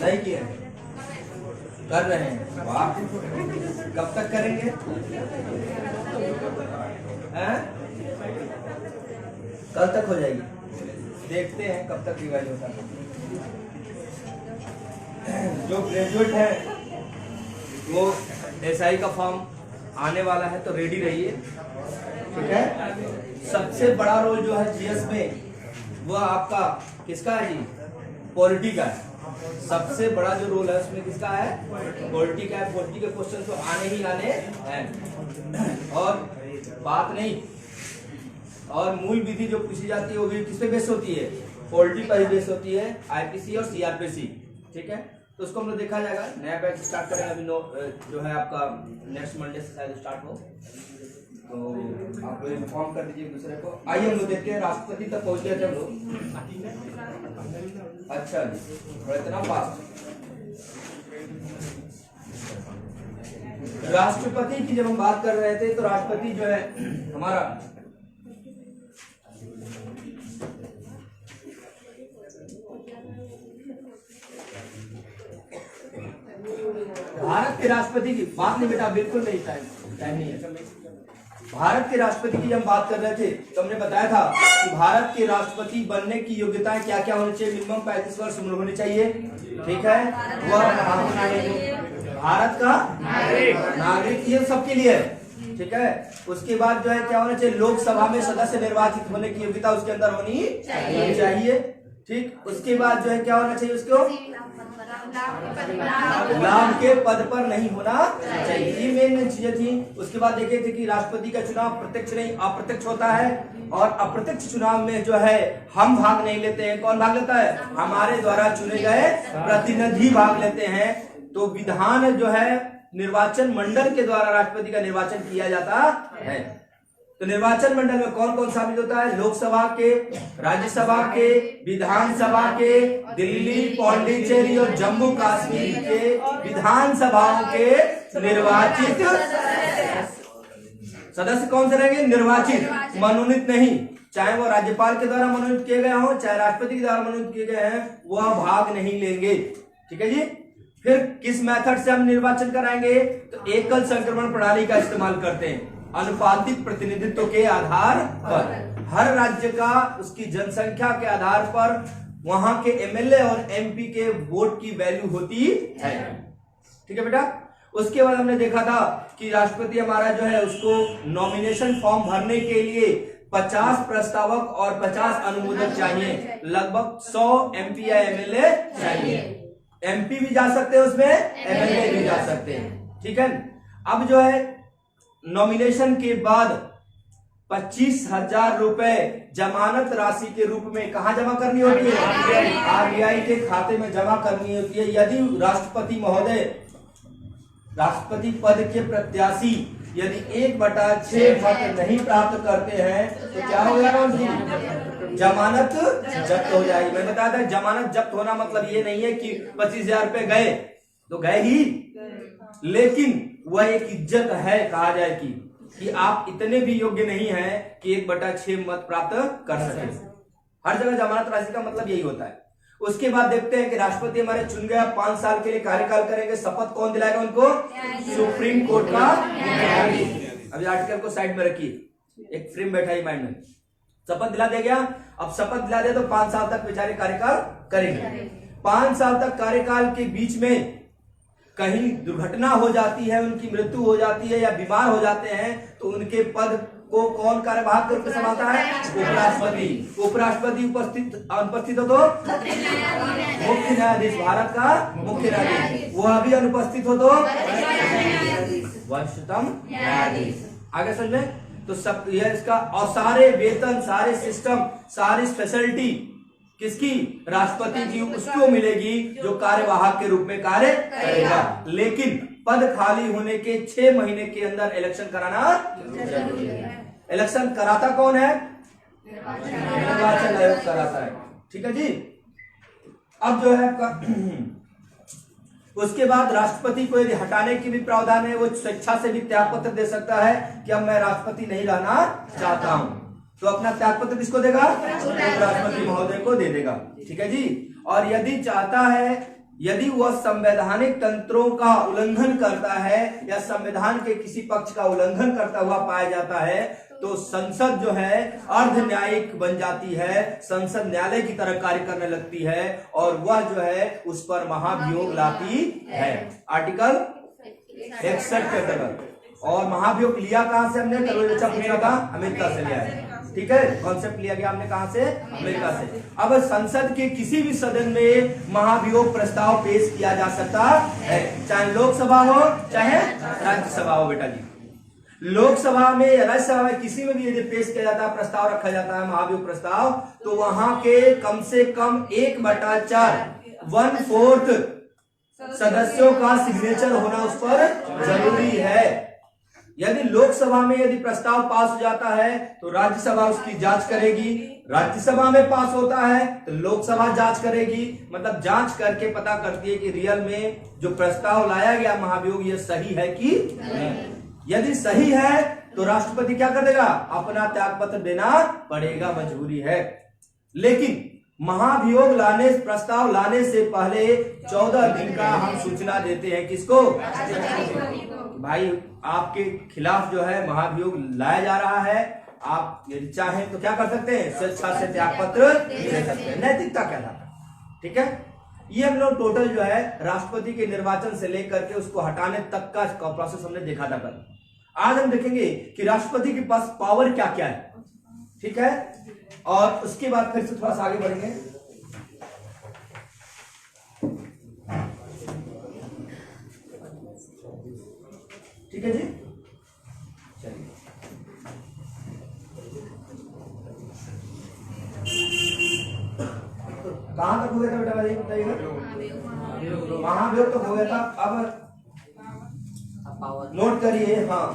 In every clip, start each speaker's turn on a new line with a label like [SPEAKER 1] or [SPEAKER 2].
[SPEAKER 1] नहीं किए कर रहे हैं। वाह, कब तक करेंगे? कल तक हो जाएगी, देखते हैं कब तक रिवाइज होता है। जो ग्रेजुएट है वो एसआई का फॉर्म आने वाला है, तो रेडी रहिए, ठीक है। सबसे बड़ा रोल जो है जीएस में वो आपका किसका है जी? पॉलिटी का है। सबसे बड़ा जो रोल है उसमें किसका है? पॉलिटी का है। पॉलिटी के क्वेश्चन तो आने ही आने हैं, और बात नहीं। और मूल विधि जो पूछी जाती है वो भी किस पे बेस होती है? पॉलिटी पर ही बेस होती है, आईपीसी और सीआरपीसी, ठीक है। तो उसको हम लोग देखा जाएगा। नया बैच स्टार्ट करेंगे अभी, जो है आपका नेक्स्ट मंडे से शायद स्टार्ट हो, तो आप लोग इन्फॉर्म कर दीजिए एक दूसरे को। आइए हम लोग देखते हैं, राष्ट्रपति तक पहुंच गए थे हम लोग। अच्छा जी, और इतना फास्ट। राष्ट्रपति की जब हम बात कर रहे थे, तो राष्ट्रपति जो है हमारा भारत के राष्ट्रपति की बात नहीं बेटा, बिल्कुल नहीं, टाइम नहीं है। भारत के राष्ट्रपति की हम बात कर रहे थे, तो हमने बताया था कि भारत के राष्ट्रपति बनने की योग्यताएं क्या क्या होनी चाहिए। मिनिमम 35 वर्ष उम्र होनी चाहिए, ठीक है। वह भारत का नागरिक, ये सबके लिए है, ठीक है। उसके बाद जो है क्या होना चाहिए? लोकसभा में सदस्य निर्वाचित होने की योग्यता उसके अंदर होनी चाहिए, ठीक। उसके बाद जो है क्या होना चाहिए? उसको नाम के पद पर नहीं होना चाहिए, ये मेन चीजें थी। उसके बाद देखे थे कि राष्ट्रपति का चुनाव प्रत्यक्ष नहीं अप्रत्यक्ष होता है, और अप्रत्यक्ष चुनाव में जो है हम भाग नहीं लेते हैं। कौन भाग लेता है? हमारे द्वारा चुने गए प्रतिनिधि भाग लेते हैं। तो विधान जो है निर्वाचन मंडल के द्वारा राष्ट्रपति का निर्वाचन किया जाता है। तो निर्वाचन मंडल में कौन कौन शामिल होता है? लोकसभा के, राज्यसभा के, विधानसभा के, दिल्ली, पौंडीचेरी और जम्मू कश्मीर के विधानसभाओं के निर्वाचित सदस्य कौन से रहेंगे? निर्वाचित, मनोनीत नहीं। चाहे वो राज्यपाल के द्वारा मनोनीत किए गए हों, चाहे राष्ट्रपति के द्वारा मनोनीत किए गए हैं, वह भाग नहीं लेंगे, ठीक है जी। फिर किस मेथड से हम निर्वाचन कराएंगे? तो एकल संक्रमण प्रणाली का इस्तेमाल करते हैं। अनुपातिक प्रतिनिधित्व के आधार पर हर राज्य का उसकी जनसंख्या के आधार पर वहां के एमएलए और एमपी के वोट की वैल्यू होती है, ठीक है बेटा। उसके बाद हमने देखा था कि राष्ट्रपति हमारा जो है उसको नॉमिनेशन फॉर्म भरने के लिए 50 प्रस्तावक और 50 अनुमोदक चाहिए। लगभग 100 एमपी या एमएलए चाहिए। एमपी भी जा सकते हैं उसमें, एमएलए भी जा सकते हैं, ठीक है। अब जो है नॉमिनेशन के बाद 25,000 रुपए जमानत राशि के रूप में कहां जमा करनी होती है? आरबीआई के खाते में जमा करनी होती है। यदि राष्ट्रपति महोदय, राष्ट्रपति पद के प्रत्याशी यदि 1/6 मत नहीं प्राप्त करते हैं, तो क्या हो जाएगा? उनकी जमानत जब्त हो जाएगी। मैं बताया था जमानत जब्त होना मतलब ये नहीं है कि 25,000 रुपए गए तो गए ही, लेकिन वह एक इज्जत है, कहा जाए कि आप इतने भी योग्य नहीं हैं कि 1/6 मत प्राप्त कर सके। हर जगह जमानत राशि का मतलब यही होता है। उसके बाद देखते हैं कि राष्ट्रपति हमारे चुन गया, 5 साल के लिए कार्यकाल करेंगे। शपथ कौन दिलाएगा उनको? सुप्रीम कोर्ट का न्यायाधीश। अभी आर्टिकल को साइड में रखिए, एक फ्रेम बैठा ही माइंड में। शपथ दिला दे गया, अब शपथ दिला दे तो 5 साल तक बेचारे कार्यकाल करेंगे। 5 साल तक कार्यकाल के बीच में कहीं दुर्घटना हो जाती है, उनकी मृत्यु हो जाती है या बीमार हो जाते हैं, तो उनके पद को कौन कार्यवाहक के रूप में संभालता है? उपराष्ट्रपति। उपराष्ट्रपति अनुपस्थित हो तो मुख्य न्यायाधीश, भारत का मुख्य न्यायाधीश। वह भी अनुपस्थित हो तो वरिष्ठतम न्यायाधीश। आगे समझ में? तो सब यह इसका, और सारे वेतन, सारे सिस्टम, सारी फैसिलिटी किसकी? राष्ट्रपति जी उसको मिलेगी जो कार्यवाहक के रूप में कार्य करेगा। लेकिन पद खाली होने के 6 महीने के अंदर इलेक्शन कराना जरूरी है। इलेक्शन कराता कौन है? निर्वाचन आयोग कराता है, ठीक है जी। अब जो है उसके बाद राष्ट्रपति को यदि हटाने की भी प्रावधान है, वो स्वेच्छा से भी त्याग पत्र दे सकता है कि अब मैं राष्ट्रपति नहीं रहना चाहता हूं, तो अपना त्याग पत्र किसको देगा? राष्ट्रपति महोदय को दे देगा, ठीक है जी। और यदि चाहता है यदि वह संवैधानिक तंत्रों का उल्लंघन करता है या संविधान के किसी पक्ष का उल्लंघन करता हुआ पाया जाता है तो संसद जो है अर्ध न्यायिक बन जाती है, संसद न्यायालय की तरह कार्य करने लगती है और वह जो है उस पर महाभियोग लाती है। आर्टिकल 61 के तहत। और महाभियोग लिया कहां से हमने, कल बच्चा पूछा था, अमेरिका से लिया है। ठीक है, कॉन्सेप्ट लिया गया हमने कहां से, अमेरिका से। अब संसद के किसी भी सदन में महाभियोग प्रस्ताव पेश किया जा सकता है, चाहे लोकसभा हो चाहे राज्यसभा हो। बेटा जी, लोकसभा में या राज्यसभा में किसी में भी यदि पेश किया जाता है, प्रस्ताव रखा जाता है महाभियोग प्रस्ताव, तो वहां के कम से कम 1/4 1/4 सदस्यों का सिग्नेचर होना उस पर जरूरी है। यदि लोकसभा में यदि प्रस्ताव पास हो जाता है तो राज्यसभा उसकी जांच करेगी, राज्यसभा में पास होता है तो लोकसभा जांच करेगी, मतलब जांच करके पता करती है कि रियल में जो प्रस्ताव लाया गया महाभियोग ये सही है कि नहीं। यदि सही है तो राष्ट्रपति क्या कर देगा, अपना त्याग पत्र देना पड़ेगा, मजबूरी है। लेकिन महाभियोग प्रस्ताव लाने से पहले 14 दिन का हम सूचना देते हैं किसको, भाई आपके खिलाफ जो है महाभियोग लाया जा रहा है, आप यदि चाहें तो क्या कर सकते हैं, स्वेच्छा से त्याग पत्र दे सकते हैं, नैतिकता कहलाता है। ठीक है, ये हम लोग टोटल जो है राष्ट्रपति के निर्वाचन से लेकर के उसको हटाने तक का प्रोसेस हमने देखा था कल। आज हम देखेंगे कि राष्ट्रपति के पास पावर क्या क्या है। ठीक है, और उसके बाद फिर से थोड़ा सा आगे बढ़ेंगे। ठीक है जी, चलिए कहां तक हो गया था बेटा, बताइएगा। महाभियोग तो हो गया था। अब नोट करिए, हाँ,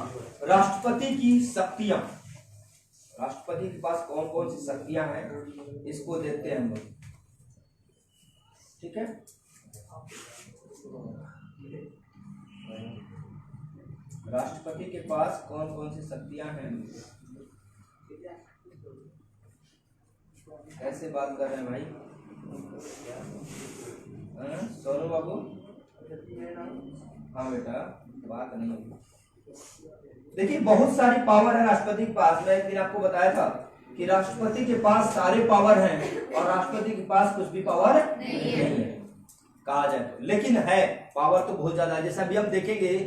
[SPEAKER 1] राष्ट्रपति की शक्तियां, राष्ट्रपति के पास कौन कौन सी शक्तियां हैं इसको देखते हैं हम लोग। ठीक है, राष्ट्रपति के पास कौन कौन सी शक्तियां हैं, कैसे बात कर रहे हैं भाई, सोनू बाबू। हाँ बेटा, बात नहीं होगी। देखिए बहुत सारी पावर है राष्ट्रपति के पास। मैं एक दिन आपको बताया था कि राष्ट्रपति के पास सारे पावर हैं और राष्ट्रपति के पास कुछ भी पावर नहीं है कहा जाए तो, लेकिन है पावर तो बहुत ज्यादा है। जैसा अभी हम देखेंगे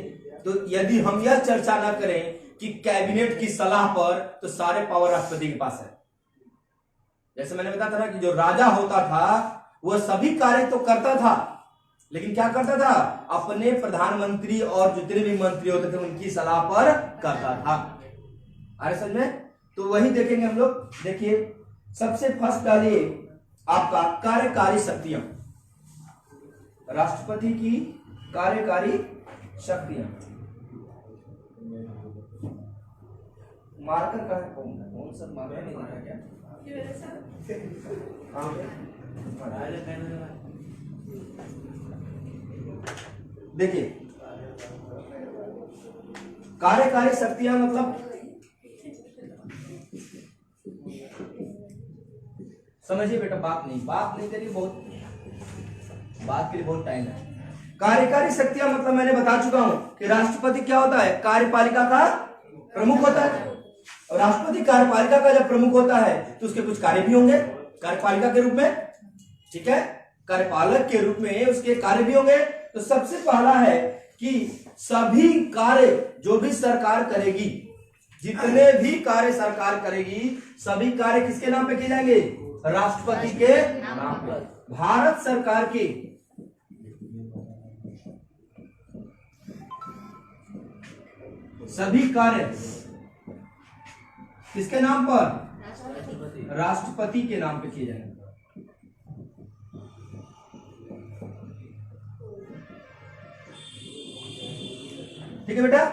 [SPEAKER 1] तो यदि हम यह चर्चा न करें कि कैबिनेट की सलाह पर, तो सारे पावर राष्ट्रपति के पास है। जैसे मैंने बताया था ना कि जो राजा होता था वह सभी कार्य तो करता था, लेकिन क्या करता था, अपने प्रधानमंत्री और जितने भी मंत्री होते थे उनकी सलाह पर करता था। अरे समझ में, तो वही देखेंगे हम लोग। देखिए सबसे फर्स्ट डालिए आपका कार्यकारी शक्तियां, राष्ट्रपति की कार्यकारी शक्तियां। मार्कर का है, कौन सा मार्कर नहीं है क्या? देखिए कार्यकारी शक्तियां मतलब, समझिए बेटा, बात नहीं करिए, बहुत बात के लिए बहुत टाइम है। कार्यकारी शक्तियां मतलब मैंने बता चुका हूं कि राष्ट्रपति क्या होता है, कार्यपालिका का प्रमुख होता है। और राष्ट्रपति कार्यपालिका का जब प्रमुख होता है तो उसके कुछ कार्य भी होंगे कार्यपालिका के रूप में। ठीक है, कार्यपालक के रूप में उसके कार्य भी होंगे। तो सबसे पहला है कि सभी कार्य जो भी सरकार करेगी, जितने भी कार्य सरकार करेगी, सभी कार्य किसके नाम पे किए जाएंगे, राष्ट्रपति के नाम पर। भारत सरकार की सभी कार्य किसके नाम पर, राष्ट्रपति के नाम पे किए जाएंगे। ठीक है बेटा,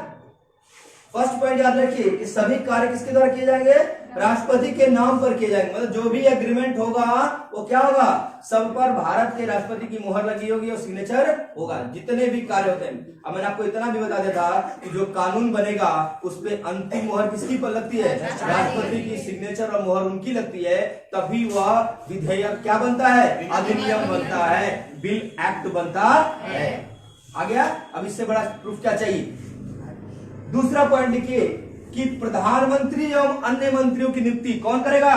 [SPEAKER 1] फर्स्ट पॉइंट याद रखिए कि सभी कार्य किसके द्वारा किए जाएंगे, राष्ट्रपति के नाम पर किए जाएंगे। मतलब जो भी एग्रीमेंट होगा वो क्या होगा, सब पर भारत के राष्ट्रपति की मुहर लगी होगी और सिग्नेचर होगा, जितने भी कार्य होते हैं। अब मैंने आपको इतना भी बता दिया था कि जो कानून बनेगा उस पे अंतिम मुहर किसकी पर लगती है, राष्ट्रपति की सिग्नेचर और मुहर उनकी लगती है, तभी वह विधेयक क्या बनता है, अधिनियम बनता है, बिल एक्ट बनता है। आ गया। अब इससे बड़ा प्रूफ क्या चाहिए। दूसरा पॉइंट लिखिए कि प्रधानमंत्री एवं अन्य मंत्रियों की नियुक्ति कौन करेगा,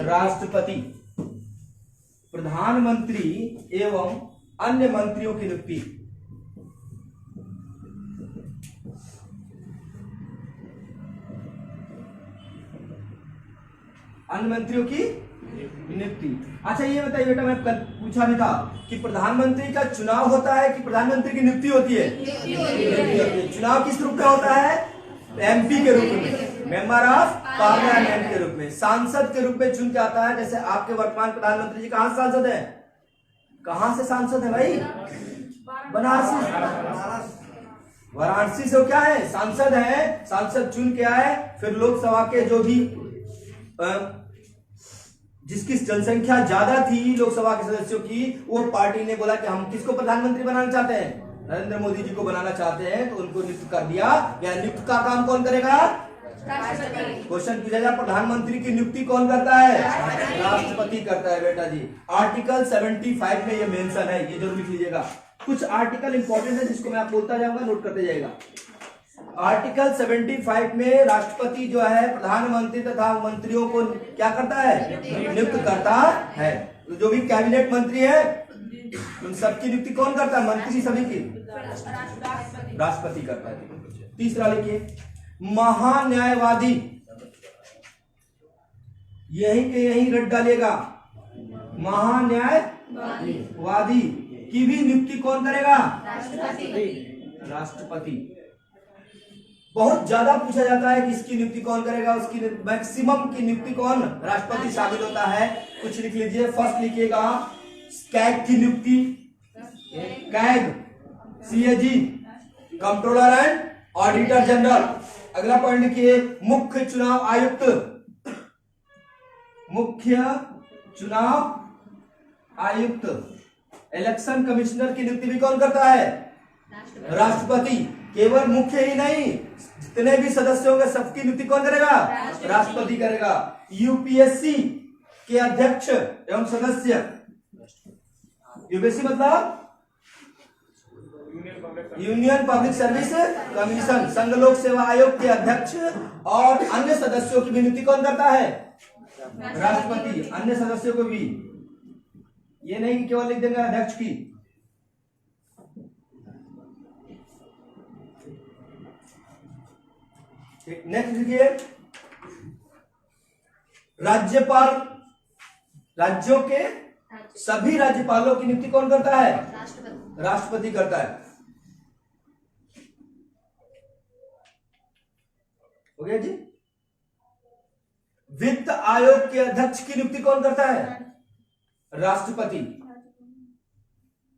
[SPEAKER 1] राष्ट्रपति। प्रधानमंत्री एवं अन्य मंत्रियों की नियुक्ति अन्य मंत्रियों की नियुक्ति। अच्छा ये बताइए बेटा, मैं कल पूछा भी था कि प्रधानमंत्री का चुनाव होता है कि प्रधानमंत्री की नियुक्ति होती है। चुनाव किस रूप में होता है, एमपी के रूप में, मेंबर ऑफ पार्लियामेंट के रूप में, सांसद के रूप में चुन के आता है। जैसे आपके वर्तमान प्रधानमंत्री जी कहां से सांसद है, कहां से सांसद है भाई, बनारसी, वाराणसी से क्या है, सांसद है। सांसद चुन के आए, फिर लोकसभा के जो भी जिसकी जनसंख्या ज्यादा थी लोकसभा के सदस्यों की, वो पार्टी ने बोला कि हम किसको प्रधानमंत्री बनाना चाहते हैं, नरेंद्र मोदी जी को बनाना चाहते हैं, तो उनको नियुक्त कर दिया। या नियुक्त का काम कौन करेगा, क्वेश्चन पूछा जाए प्रधानमंत्री की नियुक्ति कौन करता है, राष्ट्रपति करता है बेटा जी। आर्टिकल 75 में ये मेंशन है, ये जरूर लिख लीजिएगा। कुछ आर्टिकल इंपॉर्टेंट है जिसको मैं आप बोलता जाऊंगा, नोट करते जाएगा। आर्टिकल 75 में राष्ट्रपति जो है प्रधानमंत्री तथा मंत्रियों को क्या करता है, नियुक्त करता है। तो जो भी कैबिनेट मंत्री है उन सबकी नियुक्ति कौन करता है, मंत्री सभी की राष्ट्रपति करता है। तीसरा लिखिए, महान्यायवादी, यही के यही रट डालेगा, महान्यायवादी की भी नियुक्ति कौन करेगा, राष्ट्रपति। बहुत ज्यादा पूछा जाता है कि इसकी नियुक्ति कौन करेगा, उसकी मैक्सिमम की नियुक्ति कौन, राष्ट्रपति शामिल होता है। कुछ लिख लीजिए। फर्स्ट लिखिएगा कैग की नियुक्ति, CAG CAG, controller and auditor general. अगला पॉइंट लिखिए मुख्य चुनाव आयुक्त, मुख्य चुनाव आयुक्त, इलेक्शन कमिश्नर की नियुक्ति भी कौन करता है, राष्ट्रपति। केवल मुख्य ही नहीं, जितने भी सदस्य होंगे सबकी नियुक्ति कौन करेगा, राष्ट्रपति करेगा। यूपीएससी के अध्यक्ष एवं सदस्य, यूपीएससी मतलब यूनियन पब्लिक सर्विस कमीशन, संघ लोक सेवा आयोग के अध्यक्ष और अन्य सदस्यों की भी नियुक्ति कौन करता है, राष्ट्रपति। अन्य सदस्यों को भी, ये नहीं कि केवल लिख देंगे अध्यक्ष की। नेक्स्ट लिखिए राज्यपाल, राज्यों के सभी राज्यपालों की नियुक्ति कौन करता है, राष्ट्रपति करता है। हो गया जी। वित्त आयोग के अध्यक्ष की नियुक्ति कौन करता है, राष्ट्रपति।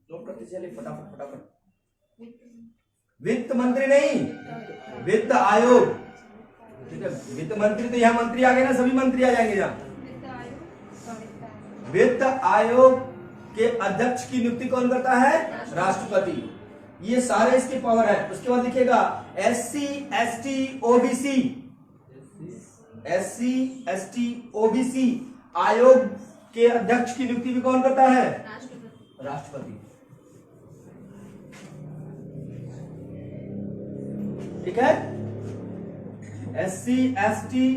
[SPEAKER 1] नोट करते चलिए फटाफट फटाफट। वित्त मंत्री नहीं, वित्त आयोग, ठीक है। वित्त मंत्री तो यहां मंत्री आ गए ना, सभी मंत्री आ जाएंगे यहां। वित्त आयोग के अध्यक्ष की नियुक्ति कौन करता है, राष्ट्रपति। ये सारे इसके पावर है। उसके बाद लिखिएगा SC ST OBC, SC ST OBC आयोग के अध्यक्ष की नियुक्ति भी कौन करता है, राष्ट्रपति। ठीक है। एससी एसटी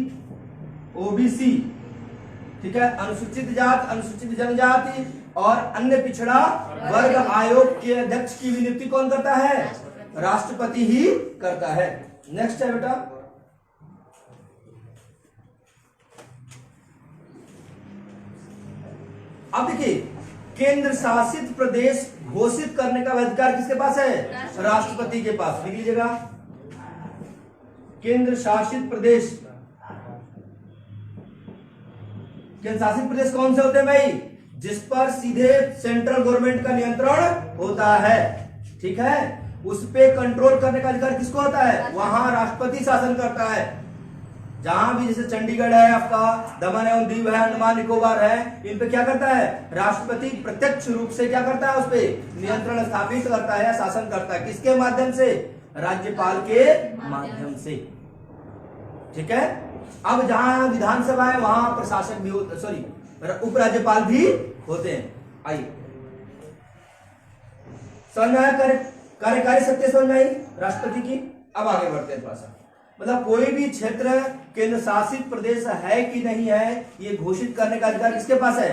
[SPEAKER 1] ओबीसी, ठीक है। अनुसूचित जात, अनुसूचित जनजाति और अन्य पिछड़ा वर्ग आयोग के अध्यक्ष की भी नियुक्ति कौन करता है, राष्ट्रपति ही करता है। नेक्स्ट है बेटा अब देखिए, केंद्र शासित प्रदेश घोषित करने का अधिकार किसके पास है, राष्ट्रपति के पास। लिख लीजिएगा केंद्र शासित प्रदेश। केंद्र शासित प्रदेश कौन से होते हैं भाई, जिस पर सीधे सेंट्रल गवर्नमेंट का नियंत्रण होता है, ठीक है। उस पे कंट्रोल करने का अधिकार किसको होता है, वहां राष्ट्रपति शासन करता है। जहां भी जैसे चंडीगढ़ है आपका, दमन एवं दीव है, अंडमान निकोबार है, इन पे क्या करता है राष्ट्रपति प्रत्यक्ष रूप से क्या करता है, उस पे नियंत्रण स्थापित करता है, शासन करता है। किसके माध्यम से? राज्यपाल के माध्यम से। ठीक है। अब जहां विधानसभा है वहां प्रशासक भी होता, सॉरी उपराज्यपाल भी होते हैं। आइए समझ में आया कार्यकारी सत्ता समझ में आई राष्ट्रपति की। अब आगे बढ़ते हैं थोड़ा सा, मतलब कोई भी क्षेत्र केंद्र शासित प्रदेश है कि नहीं है ये घोषित करने का अधिकार किसके पास है?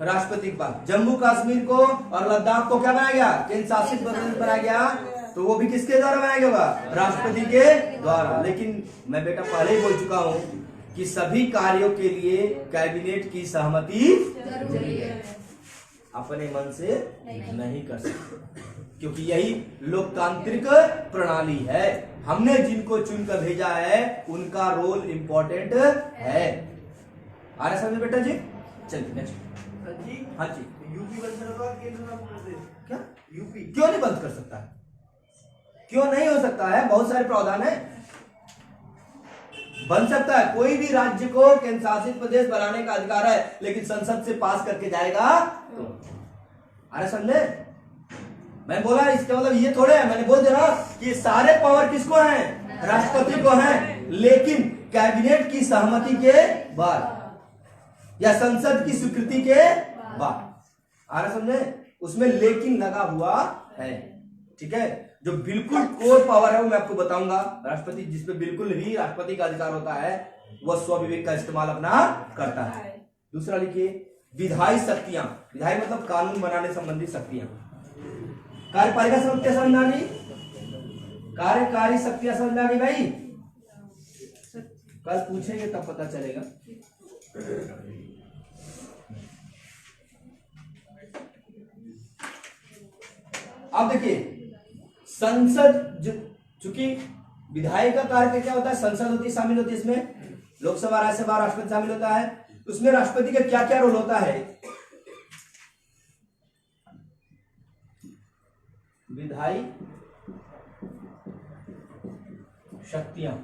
[SPEAKER 1] राष्ट्रपति के पास। जम्मू कश्मीर को और लद्दाख को क्या बनाया गया? केंद्र शासित प्रदेश बनाया गया, तो वो भी किसके द्वारा बनाया गया होगा? राष्ट्रपति के द्वारा। लेकिन मैं बेटा पहले ही बोल चुका हूं कि सभी कार्यों के लिए कैबिनेट की सहमति जरूरी है, अपने मन से नहीं कर सकते, क्योंकि यही लोकतांत्रिक प्रणाली है। हमने जिनको चुनकर भेजा है उनका रोल इंपॉर्टेंट है। आ रहा समझ बेटा जी? चलिए नेक्स्ट। हाँ जी,
[SPEAKER 2] यूपी बंद करवा के
[SPEAKER 1] क्या यूपी क्यों नहीं बंद कर सकता है? क्यों नहीं हो सकता है? बहुत सारे प्रावधान है, बन सकता है। कोई भी राज्य को केंद्र शासित प्रदेश बनाने का अधिकार है, लेकिन संसद से पास करके जाएगा तो। अरे समझे? मैं बोला इसका मतलब ये थोड़े है, मैंने बोल दिया कि सारे पावर किसको है? राष्ट्रपति को है, लेकिन कैबिनेट की सहमति के बाद या संसद की स्वीकृति के बाद। आ रहा समझे? उसमें लेकिन लगा हुआ है। ठीक है। जो बिल्कुल कोर पावर है वो मैं आपको बताऊंगा। राष्ट्रपति जिसपे बिल्कुल भी राष्ट्रपति का अधिकार होता है वह स्वविवेक का इस्तेमाल अपना करता है। दूसरा लिखिए विधायी शक्तियां। विधायी मतलब कानून बनाने संबंधी शक्तियां। कार्यपालिका शक्तियां समझ में आ गई? कार्यकारी शक्तियां समझ में आ गई भाई? कल पूछेंगे तब पता चलेगा। अब देखिए संसद, चूंकि विधायक का कार्य क्या होता है? संसद होती है, शामिल होती है इसमें, लोकसभा राज्यसभा राष्ट्रपति शामिल होता है। उसमें राष्ट्रपति का क्या क्या रोल होता है? विधायी शक्तियां।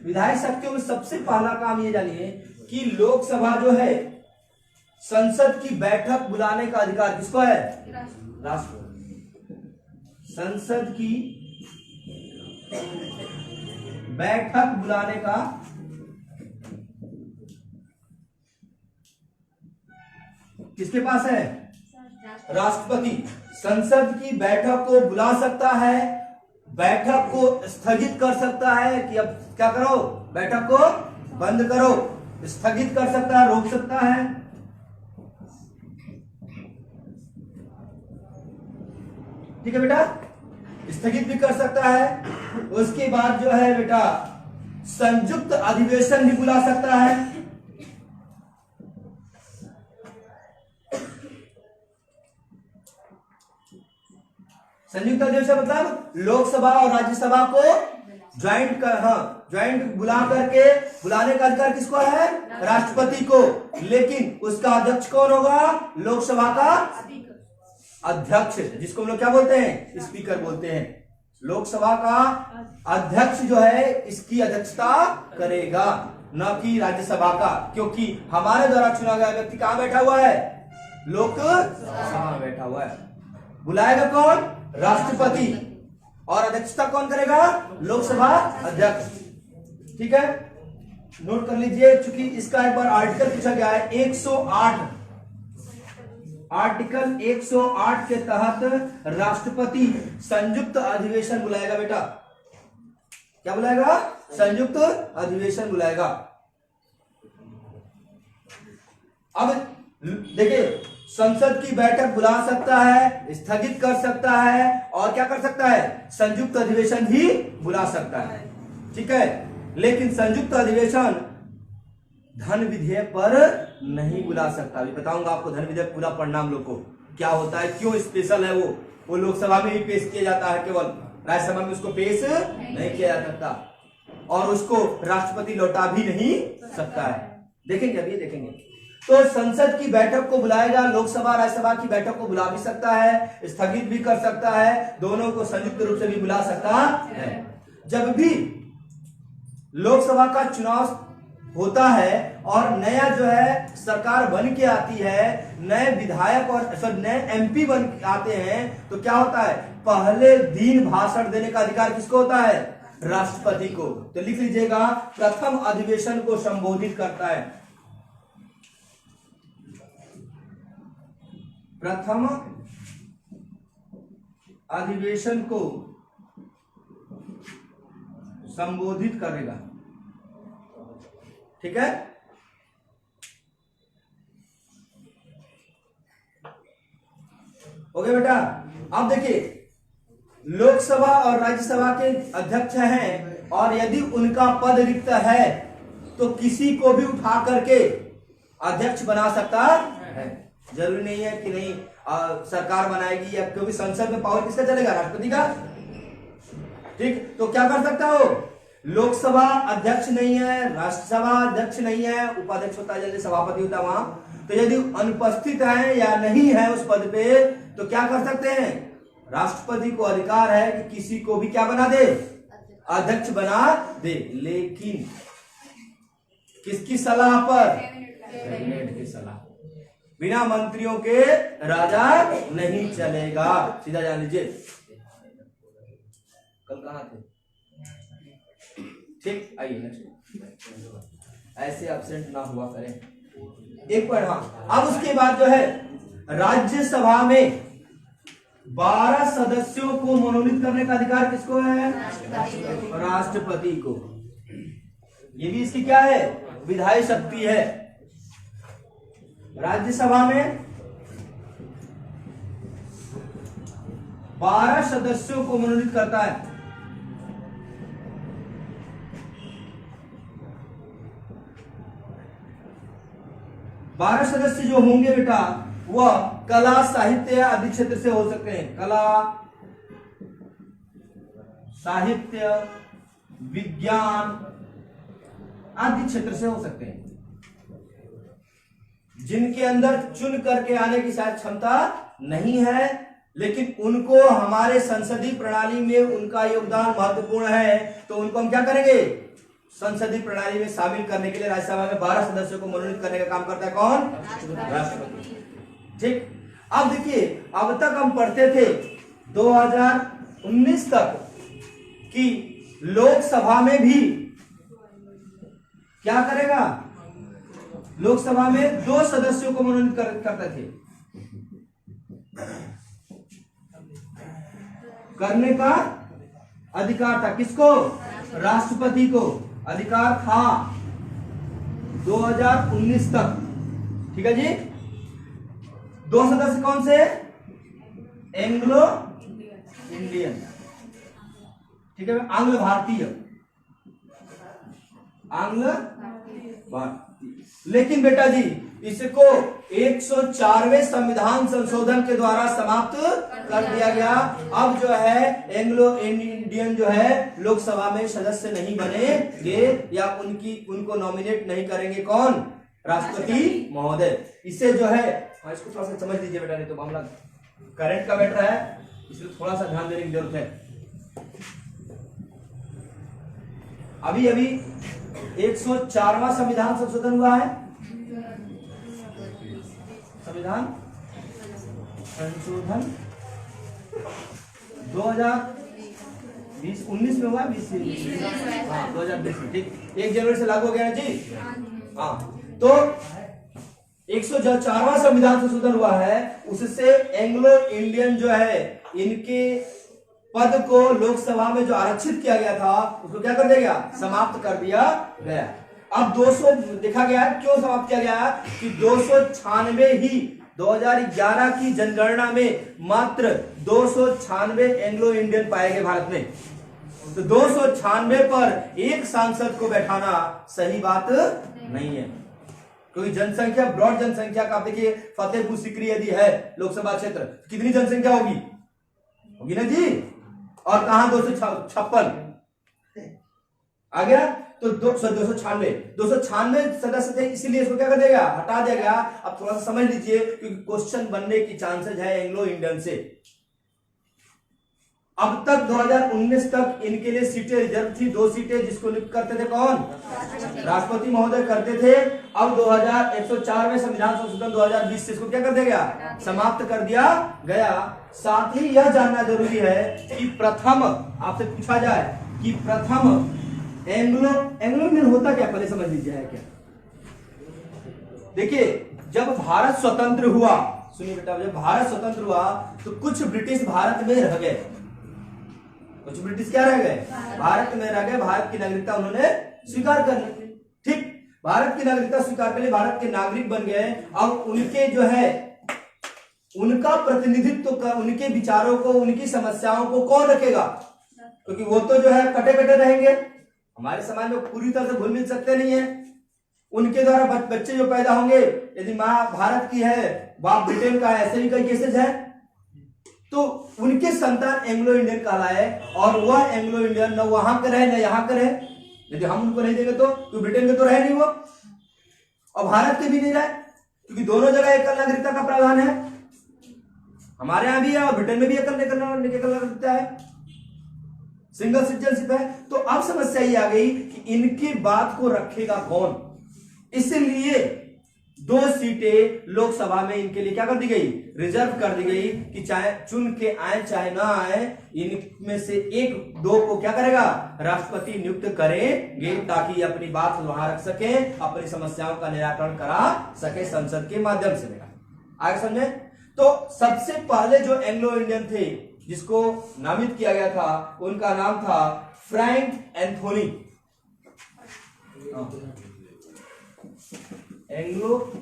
[SPEAKER 1] विधायी शक्तियों में सबसे पहला काम ये जानिए कि लोकसभा जो है संसद की बैठक बुलाने का अधिकार किसको है? राष्ट्रपति। संसद की बैठक बुलाने का किसके पास है? राष्ट्रपति। संसद की बैठक को बुला सकता है, बैठक को स्थगित कर सकता है कि अब क्या करो, बैठक को बंद करो, स्थगित कर सकता है, रोक सकता है। ठीक है बेटा, स्थगित भी कर सकता है। उसके बाद जो है बेटा संयुक्त अधिवेशन भी बुला सकता है। संयुक्त अधिवेशन मतलब लोकसभा और राज्यसभा को ज्वाइंट बुला करके बुलाने का अधिकार किसको है? राष्ट्रपति को। लेकिन उसका अध्यक्ष कौन होगा? लोकसभा का अध्यक्ष, जिसको हम लोग क्या बोलते हैं? स्पीकर बोलते हैं। लोकसभा का अध्यक्ष जो है इसकी अध्यक्षता करेगा, न कि राज्यसभा का, क्योंकि हमारे द्वारा चुना गया व्यक्ति कहां बैठा हुआ है? लोकसभा में बैठा हुआ है। बुलाएगा कौन? राष्ट्रपति। और अध्यक्षता कौन करेगा? लोकसभा अध्यक्ष। ठीक है, नोट कर लीजिए, चूंकि इसका एक बार आर्टिकल पूछा गया है 108, आर्टिकल 108 के तहत राष्ट्रपति संयुक्त अधिवेशन बुलाएगा। बेटा क्या बुलाएगा? संयुक्त अधिवेशन बुलाएगा। अब देखिए संसद की बैठक बुला सकता है, स्थगित कर सकता है, और क्या कर सकता है? संयुक्त अधिवेशन भी बुला सकता है। ठीक है, लेकिन संयुक्त अधिवेशन धन विधेयक पर नहीं बुला सकता। अभी बताऊंगा आपको धन विधेयक पूरा पढ़ना हम लोग को क्या होता है, क्यों स्पेशल है वो लोकसभा में ही पेश किया जाता है, केवल राज्यसभा में उसको पेश नहीं किया जा सकता, और उसको राष्ट्रपति लौटा भी नहीं सकता है। देखेंगे अभी देखेंगे। तो संसद की बैठक को बुलाएगा, लोकसभा राज्यसभा की बैठक को बुला भी सकता है, स्थगित भी कर सकता है, दोनों को संयुक्त रूप से भी बुला सकता है। जब भी लोकसभा का चुनाव होता है और नया जो है सरकार बन के आती है, नए विधायक और नए एमपी बन के आते हैं, तो क्या होता है, पहले दिन भाषण देने का अधिकार किसको होता है, राष्ट्रपति को। तो लिख लीजिएगा, प्रथम अधिवेशन को संबोधित करता है, प्रथम अधिवेशन को संबोधित करेगा। ठीक है, ओके बेटा। अब देखिए, लोकसभा और राज्यसभा के अध्यक्ष हैं और यदि उनका पद रिक्त है तो किसी को भी उठा करके अध्यक्ष बना सकता है। जरूरी नहीं है कि नहीं सरकार बनाएगी, या क्योंकि संसद में पावर किसका चलेगा, राष्ट्रपति का। ठीक, तो क्या कर सकता हो, लोकसभा अध्यक्ष नहीं है, राज्यसभा अध्यक्ष नहीं है, उपाध्यक्ष होता है, जल्दी सभापति होता है वहां। तो यदि अनुपस्थित है या नहीं है उस पद पे, तो क्या कर सकते हैं, राष्ट्रपति को अधिकार है कि किसी को भी क्या बना दे, अध्यक्ष बना दे, लेकिन किसकी सलाह पर, कैबिनेट की सलाह। बिना मंत्रियों के राजा नहीं चलेगा, सीधा जान लीजिए। कल कहां थे, ठीक, आइए नेक्स्ट, ऐसे एब्सेंट ना हुआ करें। एक पॉइंट, हाँ। अब उसके बाद जो है, राज्यसभा में 12 सदस्यों को मनोनीत करने का अधिकार किसको है, राष्ट्रपति को। ये भी इसकी क्या है, विधायी शक्ति है। राज्यसभा में 12 सदस्यों को मनोनीत करता है। बारह सदस्य जो होंगे बेटा, वह कला, साहित्य आदि क्षेत्र से हो सकते हैं। कला, साहित्य, विज्ञान आदि क्षेत्र से हो सकते हैं, जिनके अंदर चुन करके आने की शायद क्षमता नहीं है, लेकिन उनको हमारे संसदीय प्रणाली में उनका योगदान महत्वपूर्ण है। तो उनको हम क्या करेंगे, संसदीय प्रणाली में शामिल करने के लिए राज्यसभा में 12 सदस्यों को मनोनीत करने का काम करता है कौन, राष्ट्रपति। ठीक, अब देखिए, अब तक हम पढ़ते थे 2019 तक कि लोकसभा में भी क्या करेगा, लोकसभा में 2 सदस्यों को मनोनीत करते थे, करने का अधिकार था किसको, राष्ट्रपति को अधिकार था 2019 तक। ठीक है जी। 2 सदस्य कौन से, एंग्लो इंडियन, ठीक है, आंग्ल भारतीय, आंग्ल भारतीय। लेकिन बेटा जी, इसको 104वें संविधान संशोधन के द्वारा समाप्त कर दिया गया। अब जो है एंग्लो इंडियन जो है लोकसभा में सदस्य नहीं बनेंगे, या उनको नॉमिनेट नहीं करेंगे कौन, राष्ट्रपति महोदय। इससे जो है, इसको थोड़ा सा समझ लीजिए बेटा, नहीं तो मामला करंट का मैटर है, इसलिए थोड़ा सा ध्यान देने की जरूरत है। अभी 104वां संविधान संशोधन हुआ है, संविधान संशोधन 2019 में हुआ, 20 2020 में, ठीक, 1 जनवरी से लागू हो गया ना जी। हाँ, तो 104वां संविधान संशोधन हुआ है, उससे एंग्लो इंडियन जो है, इनके पद को लोकसभा में जो आरक्षित किया गया था, उसको क्या कर दिया गया, समाप्त कर दिया गया। अब 200 देखा गया, क्यों समाप्त किया गया कि 296 ही 2011 की जनगणना में मात्र 296 एंग्लो इंडियन पाए गए भारत में। तो 296 पर एक सांसद को बैठाना सही बात नहीं है, क्योंकि जनसंख्या, ब्रॉड जनसंख्या का आप देखिए, फतेहपुर सीकरी यदि है लोकसभा क्षेत्र, कितनी जनसंख्या होगी ना जी, और कहां 256 आ गया, तो 296 सदस्य थे, इसीलिए इसको क्या कर देगा, हटा दिया गया। अब थोड़ा सा समझ लीजिए, क्योंकि क्वेश्चन बनने की चांसेस है एंग्लो इंडियन से। अब तक 2019 तक इनके लिए सीटें रिजर्व थी, 2 सीटें, जिसको नियुक्त करते थे कौन? राष्ट्रपति महोदय करते थे। अब 2104 में संविधान संशोधन 2020 से इसको क्या कर दिया गया? समाप्त कर दिया गया। साथ ही यह जानना जरूरी है कि प्रथम, आपसे पूछा जाए कि प्रथम एंग्लो इंडियन होता क्या, पहले समझ लीजिए है क्या। देखिए, जब भारत स्वतंत्र हुआ, सुनिए बेटा, जब भारत स्वतंत्र हुआ तो कुछ ब्रिटिश भारत में रह गए। कुछ ब्रिटिश क्या रह गए? भारत में रह गए। भारत की नागरिकता उन्होंने स्वीकार कर ली। ठीक, भारत की नागरिकता स्वीकार कर ली, भारत के नागरिक बन गए। अब उनके जो है उनका प्रतिनिधित्व कर, उनके विचारों को, उनकी समस्याओं को कौन रखेगा? क्योंकि वो तो जो है कटे कटे रहेंगे, हमारे समाज में पूरी तरह से घुल मिल सकते नहीं है। उनके द्वारा बच्चे जो पैदा होंगे, यदि माँ भारत की है, बाप ब्रिटेन का है, ऐसे भी कई केसेस है, तो उनके संतान एंग्लो इंडियन कहलाए। और वह एंग्लो इंडियन न वहां का रहे न यहाँ का रहे। यदि हम उनको नहीं देंगे तो ब्रिटेन में तो रहे नहीं वो, और भारत के भी नहीं रहे, क्योंकि दोनों जगह एकल नागरिकता का प्रावधान है। हमारे यहां भी है और ब्रिटेन में भी एकल नागरिकता है, सिंगल सिटीजनशिप है। तो अब समस्या ये आ गई कि इनकी बात को रखेगा कौन। इसलिए 2 सीटें लोकसभा में इनके लिए क्या कर दी गई? रिजर्व कर दी गई कि चाहे चुन के आए चाहे ना आए, इनमें से 1-2 को क्या करेगा? राष्ट्रपति नियुक्त करेंगे, ताकि अपनी बात वहां रख सके, अपनी समस्याओं का निराकरण करा सके संसद के माध्यम से। आगे समझे? तो सबसे पहले जो एंग्लो इंडियन थे जिसको नामित किया गया था, उनका नाम था फ्रैंक एंथोनी। एंग्लो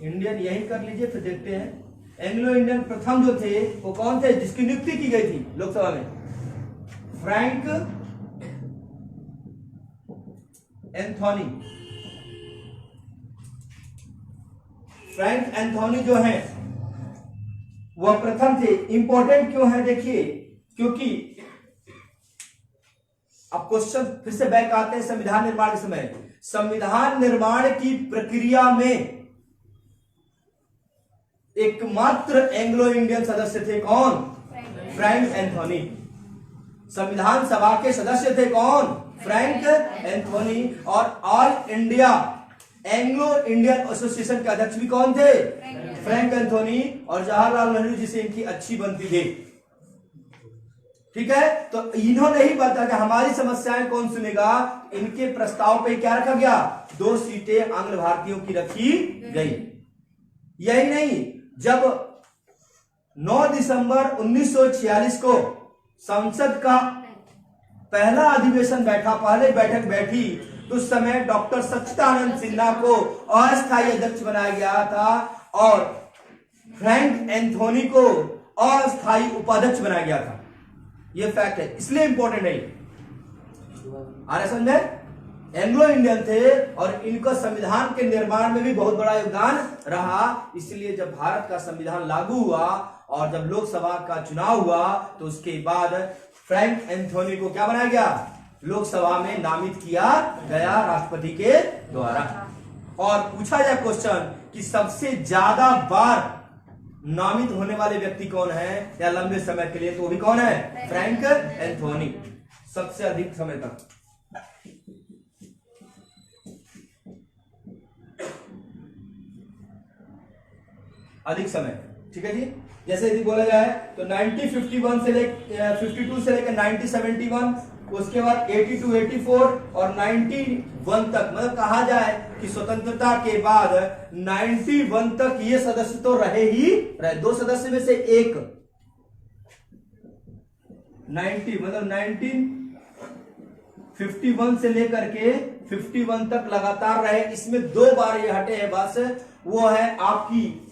[SPEAKER 1] इंडियन यही कर लीजिए, फिर देखते हैं। एंग्लो इंडियन प्रथम जो थे वो कौन थे जिसकी नियुक्ति की गई थी लोकसभा में? Frank Anthony. फ्रैंक एंथोनी जो है वह प्रथम थे। इंपॉर्टेंट क्यों है? देखिए, क्योंकि अब क्वेश्चन फिर से बैक आते हैं संविधान निर्माण के समय। संविधान निर्माण की प्रक्रिया में एकमात्र एंग्लो इंडियन सदस्य थे कौन? Frank Anthony. संविधान सभा के सदस्य थे कौन? Frank Anthony. और All India Anglo Indian Association के अध्यक्ष भी कौन थे? Frank Anthony. और जवाहरलाल नेहरू जी से इनकी अच्छी बनती थी। ठीक है, तो इन्होंने ही बताया कि हमारी समस्याएं कौन सुनेगा। इनके प्रस्ताव पे क्या रखा गया? 2 सीटें आंग्ल भारतीयों की रखी गई। यही नहीं, जब 9 दिसंबर 1946 को संसद का पहला अधिवेशन बैठा, पहले बैठक बैठी, तो उस समय डॉक्टर सच्चिदानंद सिन्हा को अस्थायी अध्यक्ष बनाया गया था और फ्रैंक एंथोनी को अस्थायी उपाध्यक्ष बनाया गया था। ये फैक्ट है, इसलिए इंपॉर्टेंट है। आ रहे समझे? एंग्लो इंडियन थे और इनका संविधान के निर्माण में भी बहुत बड़ा योगदान रहा। इसलिए जब भारत का संविधान लागू हुआ और जब लोकसभा का चुनाव हुआ, तो उसके बाद फ्रैंक एंथोनी को क्या बनाया गया? लोकसभा में नामित किया गया राष्ट्रपति के द्वारा। और पूछा जाए क्वेश्चन कि सबसे ज्यादा बार नामित होने वाले व्यक्ति कौन है या लंबे समय के लिए, तो वो भी कौन है? फ्रैंक एंथोनी, सबसे अधिक समय तक। अधिक समय, ठीक है जी। जैसे यदि बोला जाए तो 1952 से लेकर 52 से लेकर 1971, उसके बाद 82, 84 और 91 तक, मतलब कहा जाए कि स्वतंत्रता के बाद 91 तक ये सदस्य तो रहे ही रहे। 2 सदस्य में से एक 90, मतलब 1951 से लेकर के 51 तक लगातार रहे। इसमें 2 बार ये हटे हैं बस, वो है आपकी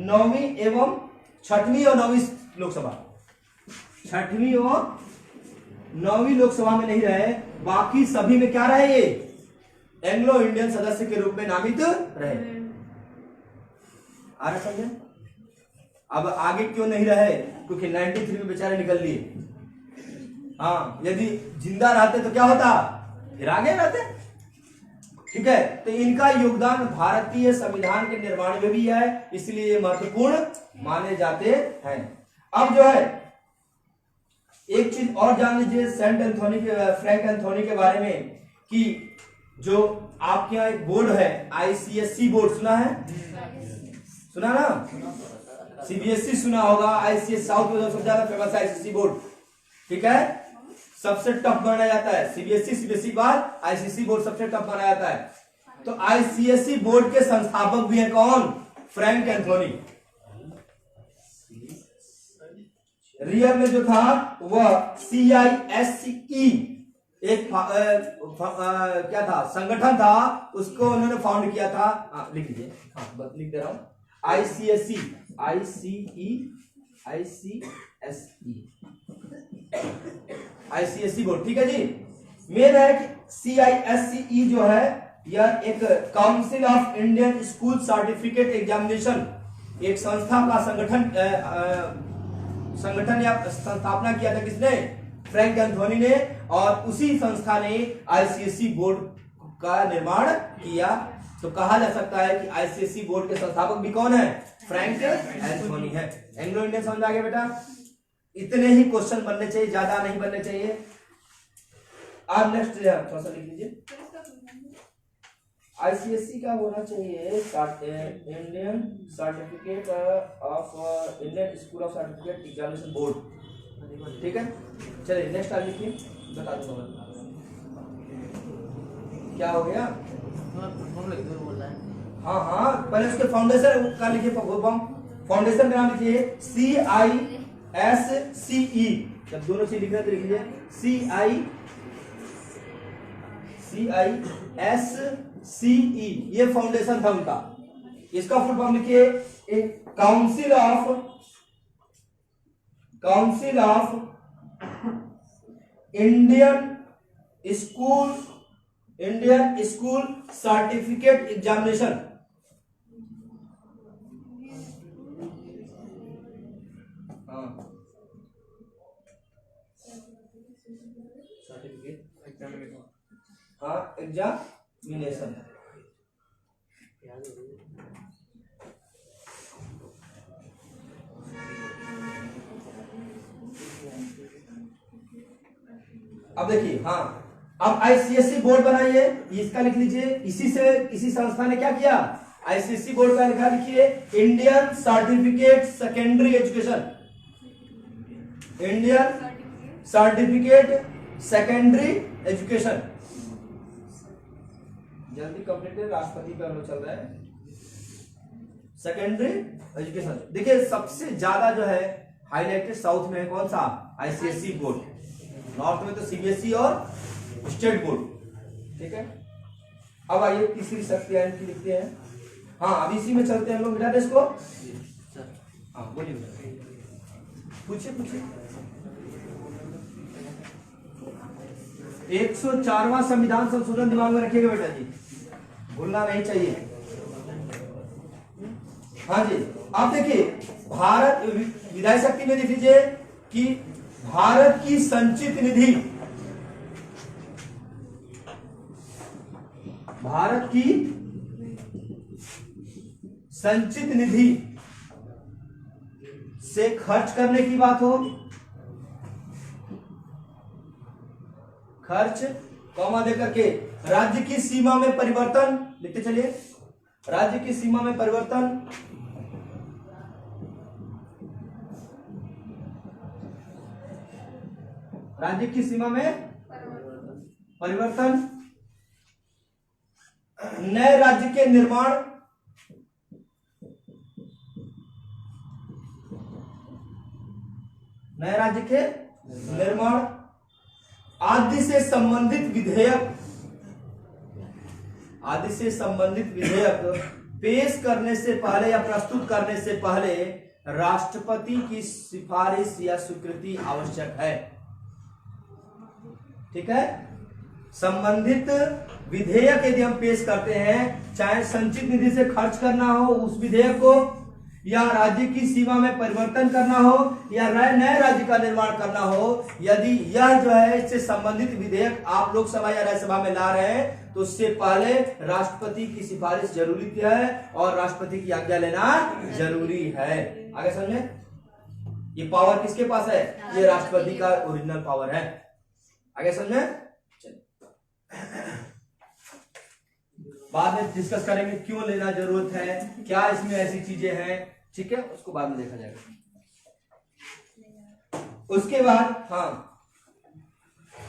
[SPEAKER 1] 9वीं एवं 6वीं और 9वीं लोकसभा। 6वीं और 9वीं लोकसभा में नहीं रहे, बाकी सभी में क्या रहे? ये एंग्लो इंडियन सदस्य के रूप में नामित रहे। आ रहा समझे? अब आगे क्यों नहीं रहे? क्योंकि 93 में बेचारे निकल लिए। हाँ, यदि जिंदा रहते तो क्या होता? फिर आगे रहते। ठीक है, तो इनका योगदान भारतीय संविधान के निर्माण में भी है, इसलिए ये महत्वपूर्ण माने जाते हैं। अब जो है एक चीज और जान लीजिए फ्रैंक एंथोनी के बारे में, कि जो आपके यहाँ एक बोर्ड है आईसीएससी बोर्ड, सुना है? सुना ना? सीबीएसई सुना होगा, आईसीएस साउथ में सबसे ज्यादा फेमस आईसीएससी बोर्ड, ठीक है, सबसे टफ माना जाता है। सीबीएसई के बाद आईसीएससी बोर्ड सबसे टफ माना जाता है। तो आईसीएसई बोर्ड के संस्थापक भी हैं कौन? Frank Anthony. रियल में जो था वह CISE एक क्या था, संगठन था, उसको उन्होंने फाउंड किया था। लिख लीजिए, लिख दे रहा हूं, आईसीएसई बोर्ड, ठीक है जी। मेन है कि CISE जो है यह एक council of Indian school certificate examination, एक संस्था का संगठन या स्थापना किया था किसने? फ्रैंक एंथोनी ने। और उसी संस्था ने आईसीएसई बोर्ड का निर्माण किया। तो कहा जा सकता है कि आईसीएसई बोर्ड के संस्थापक भी कौन है? फ्रैंक एंथोनी है। एंग्लो इंडियन समझ आ गया बेटा? इतने ही क्वेश्चन बनने चाहिए, ज्यादा नहीं बनने चाहिए। अब नेक्स्ट थोड़ा सा लिख लीजिए, आईसीएसई का होना चाहिए Indian certificate of Indian school of certificate examination board, ठीक है। चलिए नेक्स्ट आप लिखिए, बता दूंगा क्या हो गया। हाँ हाँ, पहले उसके फाउंडेशन का लिखिए, फाउंडेशन का नाम लिखिए CISCE। जब दोनों चीज लिखना तो लिखिए CISCE, ये फाउंडेशन था उनका। इसका फुल फॉर्म लिखिए, एक council of Indian school certificate examination. Examination. अब देखिए, हाँ, अब आईसीएसई बोर्ड बनाइए, इसका लिख लीजिए। इसी संस्था ने क्या किया? आईसीएसई बोर्ड का लिखा, लिखिए Indian certificate secondary education, Indian certificate secondary education. जल्दी कंप्लीट है, राष्ट्रपति का चल रहा है। सेकेंडरी एजुकेशन, देखिए सबसे ज्यादा जो है हाईलाइटेड साउथ में है कौन सा? ICSE board. नॉर्थ में तो सीबीएसई और स्टेट बोर्ड, ठीक है। अब आइए तीसरी शक्ति की लिखते हैं। हाँ, अभी इसी में चलते हैं हम लोग, मिटा दे इसको। हाँ बोलिए, पूछिए। 104वां संविधान संशोधन दिमाग में रखिएगा बेटा जी, भूलना नहीं चाहिए। हाँ जी, आप देखिए भारत विधायी शक्ति में लिख लीजिए कि भारत की संचित निधि, भारत की संचित निधि से खर्च करने की बात हो, खर्च कॉमा देकर के राज्य की सीमा में परिवर्तन लिखते चलिए, राज्य की सीमा में परिवर्तन, राज्य की सीमा में परिवर्तन, नए राज्य के निर्माण, नए राज्य के निर्माण आदि से संबंधित विधेयक, आदि से संबंधित विधेयक पेश करने से पहले या प्रस्तुत करने से पहले राष्ट्रपति की सिफारिश या स्वीकृति आवश्यक है, ठीक है। संबंधित विधेयक यदि हम पेश करते हैं, चाहे संचित निधि से खर्च करना हो उस विधेयक को, या राज्य की सीमा में परिवर्तन करना हो, या नए राज्य का निर्माण करना हो, यदि यह जो है इससे संबंधित विधेयक आप लोकसभा या राज्यसभा में ला रहे हैं तो उससे पहले राष्ट्रपति की सिफारिश जरूरी है और राष्ट्रपति की आज्ञा लेना जरूरी है। आगे समझे। ये पावर किसके पास है? ये राष्ट्रपति का ओरिजिनल पावर है। आगे समझ में? बाद में डिस्कस करेंगे क्यों लेना जरूरत है, क्या इसमें ऐसी चीजें हैं, ठीक है, उसको बाद में देखा जाएगा। उसके बाद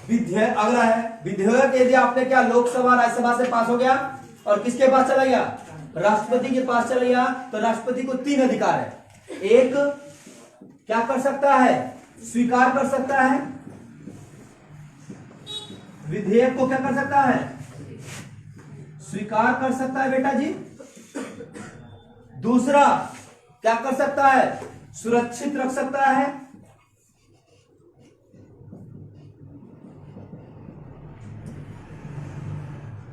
[SPEAKER 1] विधेयक अगला है। विधेयक यदि आपने क्या लोकसभा राज्यसभा से पास हो गया और किसके पास चला गया? राष्ट्रपति के पास चला गया, तो राष्ट्रपति को 3 अधिकार है। एक, क्या कर सकता है? स्वीकार कर सकता है, विधेयक को क्या कर सकता है? स्वीकार कर सकता है बेटा जी। दूसरा, क्या कर सकता है? सुरक्षित रख सकता है।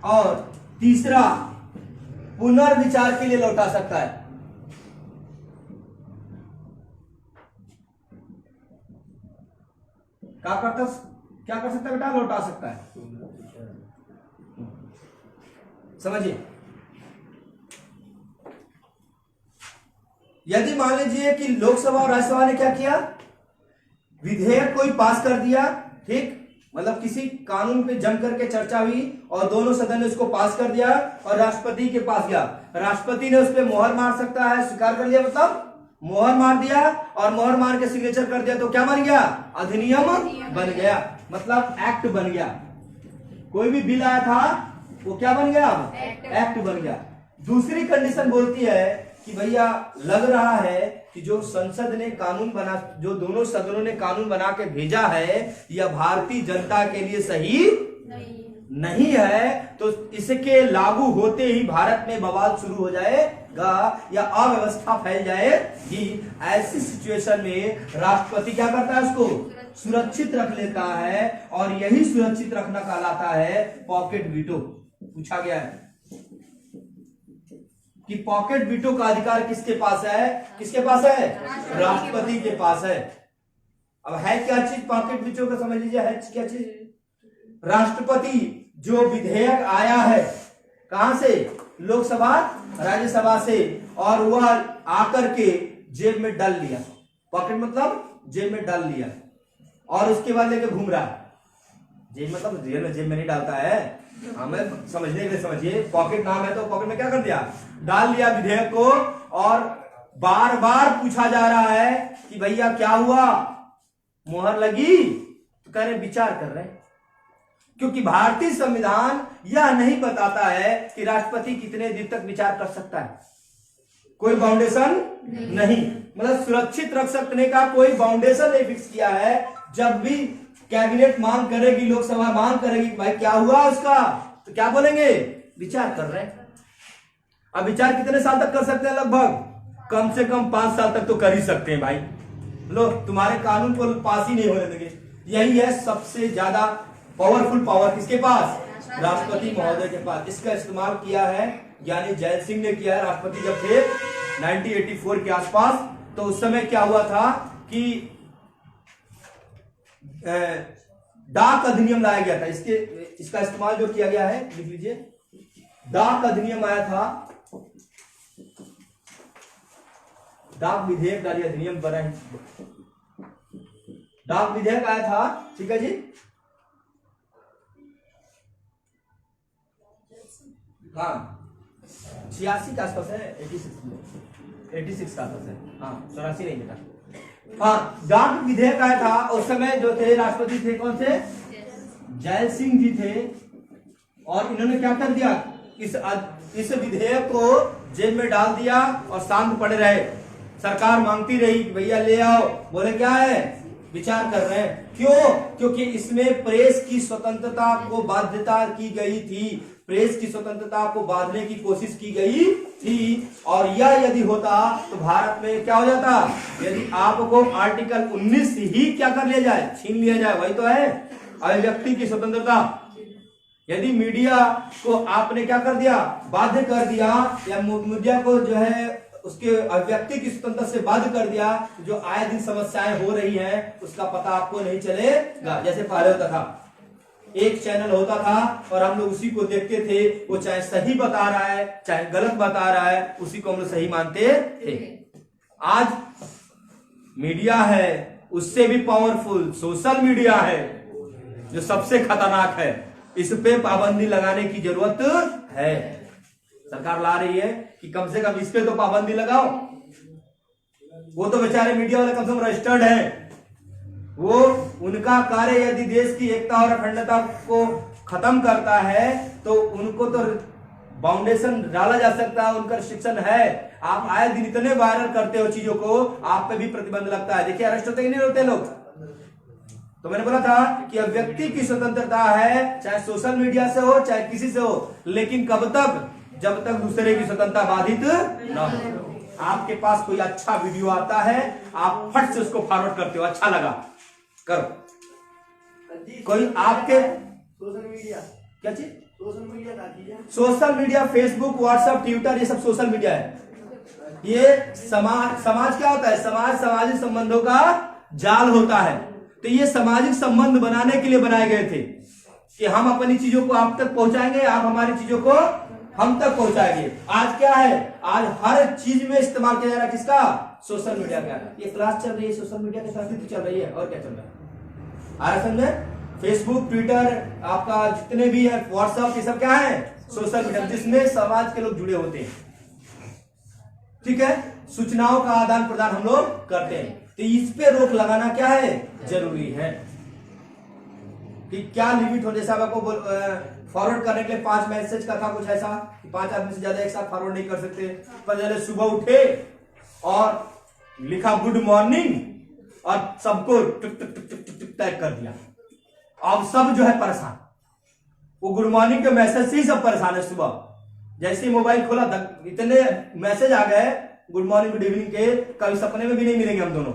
[SPEAKER 1] और तीसरा, पुनर्विचार के लिए लौटा सकता है। क्या कर सकता है बेटा? लौटा सकता है। समझिए, यदि मान लीजिए कि लोकसभा और राज्यसभा ने क्या किया, विधेयक कोई पास कर दिया, ठीक, मतलब किसी कानून पे जम करके चर्चा हुई और दोनों सदन ने उसको पास कर दिया और राष्ट्रपति के पास गया, राष्ट्रपति ने उस पर मोहर मार सकता है, स्वीकार कर लिया, मतलब मोहर मार दिया और मोहर मार के सिग्नेचर कर दिया, तो क्या बन गया? अधिनियम बन गया, मतलब एक्ट बन गया। कोई भी बिल आया था वो क्या बन गया? एक्ट बन गया। दूसरी कंडीशन बोलती है कि भैया लग रहा है कि जो संसद ने कानून बना, जो दोनों सदनों ने कानून बना के भेजा है, यह भारतीय जनता के लिए सही नहीं है, तो इसके लागू होते ही भारत में बवाल शुरू हो जाएगा या अव्यवस्था फैल जाएगी। ऐसी सिचुएशन में राष्ट्रपति क्या करता है? उसको सुरक्षित रख लेता है और यही सुरक्षित रखना कहलाता है पॉकेट वीटो। पूछा गया है कि पॉकेट वीटो का अधिकार किसके पास है? किसके पास है? राष्ट्रपति के पास है। अब है क्या चीज पॉकेट वीटो का? समझ लीजिए है क्या चीज? राष्ट्रपति जो विधेयक आया है कहां से? लोकसभा राज्यसभा से, और वह आकर के जेब में डाल लिया। पॉकेट मतलब जेब में डाल लिया और उसके बाद लेके घूम रहा है। जेब मतलब जेब में नहीं डालता है, हमें समझने के लिए समझिए। पॉकेट नाम है तो पॉकेट में क्या कर दिया? डाल लिया विधेयक को, और बार बार पूछा जा रहा है कि भैया क्या हुआ, मोहर लगी? तो कह रहे विचार कर रहे हैं, क्योंकि भारतीय संविधान यह नहीं बताता है कि राष्ट्रपति कितने दिन तक विचार कर सकता है। कोई बाउंडेशन नहीं, मतलब सुरक्षित रख सकने का कोई बाउंडेशन नहीं फिक्स किया है। जब भी कैबिनेट मांग करेगी, लोकसभा मांग करेगी, भाई क्या हुआ उसका, तो क्या बोलेंगे? विचार कर रहे हैं। अब विचार कितने साल तक कर सकते हैं? लगभग कम से कम 5 साल तक तो कर ही सकते हैं भाई। लो, तुम्हारे कानून को पास ही नहीं होने देंगे। यही है सबसे ज्यादा पावरफुल पावर किसके पास? राष्ट्रपति महोदय के पास। इसका इस्तेमाल किया है यानी जैल सिंह ने किया है। राष्ट्रपति जब थे 1984 के आसपास, तो उस समय क्या हुआ था कि डाक अधिनियम लाया गया था। इसका इस्तेमाल जो किया गया है, लिख लीजिए, डाक अधिनियम आया था, डाक विधेयक जारी अधिनियम बना है, डाक विधेयक आया था, ठीक है जी। हाँ 86 के आसपास है, 86 का आसपास है, हाँ 84 नहीं बेटा। हाँ, डाक विधेयक आया था। उस समय जो थे राष्ट्रपति थे कौन थे? जैल सिंह जी थे। और इन्होंने क्या कर दिया, इस विधेयक को जेब में डाल दिया और शांत पड़े रहे। सरकार मांगती रही कि भैया ले आओ, बोले क्या है, विचार कर रहे हैं। क्यों? क्योंकि इसमें प्रेस की स्वतंत्रता को बाध्यता की गई थी, प्रेस की स्वतंत्रता को बांधने की कोशिश की गई थी। और यह यदि होता तो भारत में क्या हो जाता, यदि आपको आर्टिकल 19 ही क्या कर लिया जाए, छीन लिया जाए, वही तो है अभिव्यक्ति की स्वतंत्रता। यदि मीडिया को आपने क्या कर दिया, बाध्य कर दिया, या मीडिया को जो है उसके अभिव्यक्ति की स्वतंत्रता से बाध्य कर दिया, जो आए दिन समस्याएं हो रही हैं उसका पता आपको नहीं चलेगा। जैसे पहले होता था, एक चैनल होता था और हम लोग उसी को देखते थे, वो चाहे सही बता रहा है चाहे गलत बता रहा है, उसी को हम लोग सही मानते थे। आज मीडिया है उससे भी पावरफुल सोशल मीडिया है जो सबसे खतरनाक है। इस पे पाबंदी लगाने की जरूरत है। सरकार ला रही है कि कम से कम इस पे तो पाबंदी लगाओ। वो तो बेचारे मीडिया वाले कम से कम रजिस्टर्ड है। वो उनका कार्य यदि देश की एकता और अखंडता को खत्म करता है तो उनको तो फाउंडेशन डाला जा सकता है, उनका रिस्ट्रिक्शन है। आप आए दिन इतने वायरल करते हो चीजों को, आप पे भी प्रतिबंध लगता है। देखिए अरेस्ट होते कि नहीं होते लोग। तो मैंने बोला था कि अब व्यक्ति की स्वतंत्रता है, चाहे सोशल मीडिया से हो चाहे किसी से हो, लेकिन कब तक? जब तक दूसरे की स्वतंत्रता बाधित ना हो। आपके पास कोई अच्छा वीडियो आता है, आप फट से उसको फॉरवर्ड करते हो, अच्छा लगा करो। कोई आपके
[SPEAKER 2] सोशल मीडिया
[SPEAKER 1] क्या चीज?
[SPEAKER 2] सोशल मीडिया का चीज है।
[SPEAKER 1] Social media, Facebook, WhatsApp, Twitter, ये सब सोशल मीडिया है। ये समाज क्या होता है? सामाजिक संबंधों का जाल होता है। तो ये सामाजिक संबंध बनाने के लिए बनाए गए थे कि हम अपनी चीजों को आप तक पहुंचाएंगे, आप हमारी चीजों को हम तक पहुंचाएंगे। आज क्या है? आज हर चीज में इस्तेमाल किया जा रहा है किसका? सोशल मीडिया का। ये क्लास चल रही है सोशल मीडिया के साथ ही चल रही है, और क्या चल रहा है? आ रहा समझे? फेसबुक, ट्विटर, आपका जितने भी है, व्हाट्सएप, ये सब क्या है? सोशल मीडिया, जिसमें समाज के लोग जुड़े होते हैं। ठीक है, सूचनाओं का आदान प्रदान हम लोग करते हैं। तो इस पे रोक लगाना क्या है? जरूरी है कि क्या लिमिट हो। जैसा आपको फॉरवर्ड करने के लिए 5 मैसेज का था, कुछ ऐसा कि 5 आदमी से ज्यादा एक साथ फॉरवर्ड नहीं कर सकते। पहले सुबह उठे और लिखा गुड मॉर्निंग और सबको टुक टुक टुक टुक टुक टैग कर दिया। अब सब जो है परेशान, वो गुड मॉर्निंग के मैसेज से ही सब परेशान है। सुबह जैसे ही मोबाइल खोला इतने मैसेज आ गए गुड मॉर्निंग गुड इवनिंग के, कभी सपने में भी नहीं मिलेंगे हम दोनों,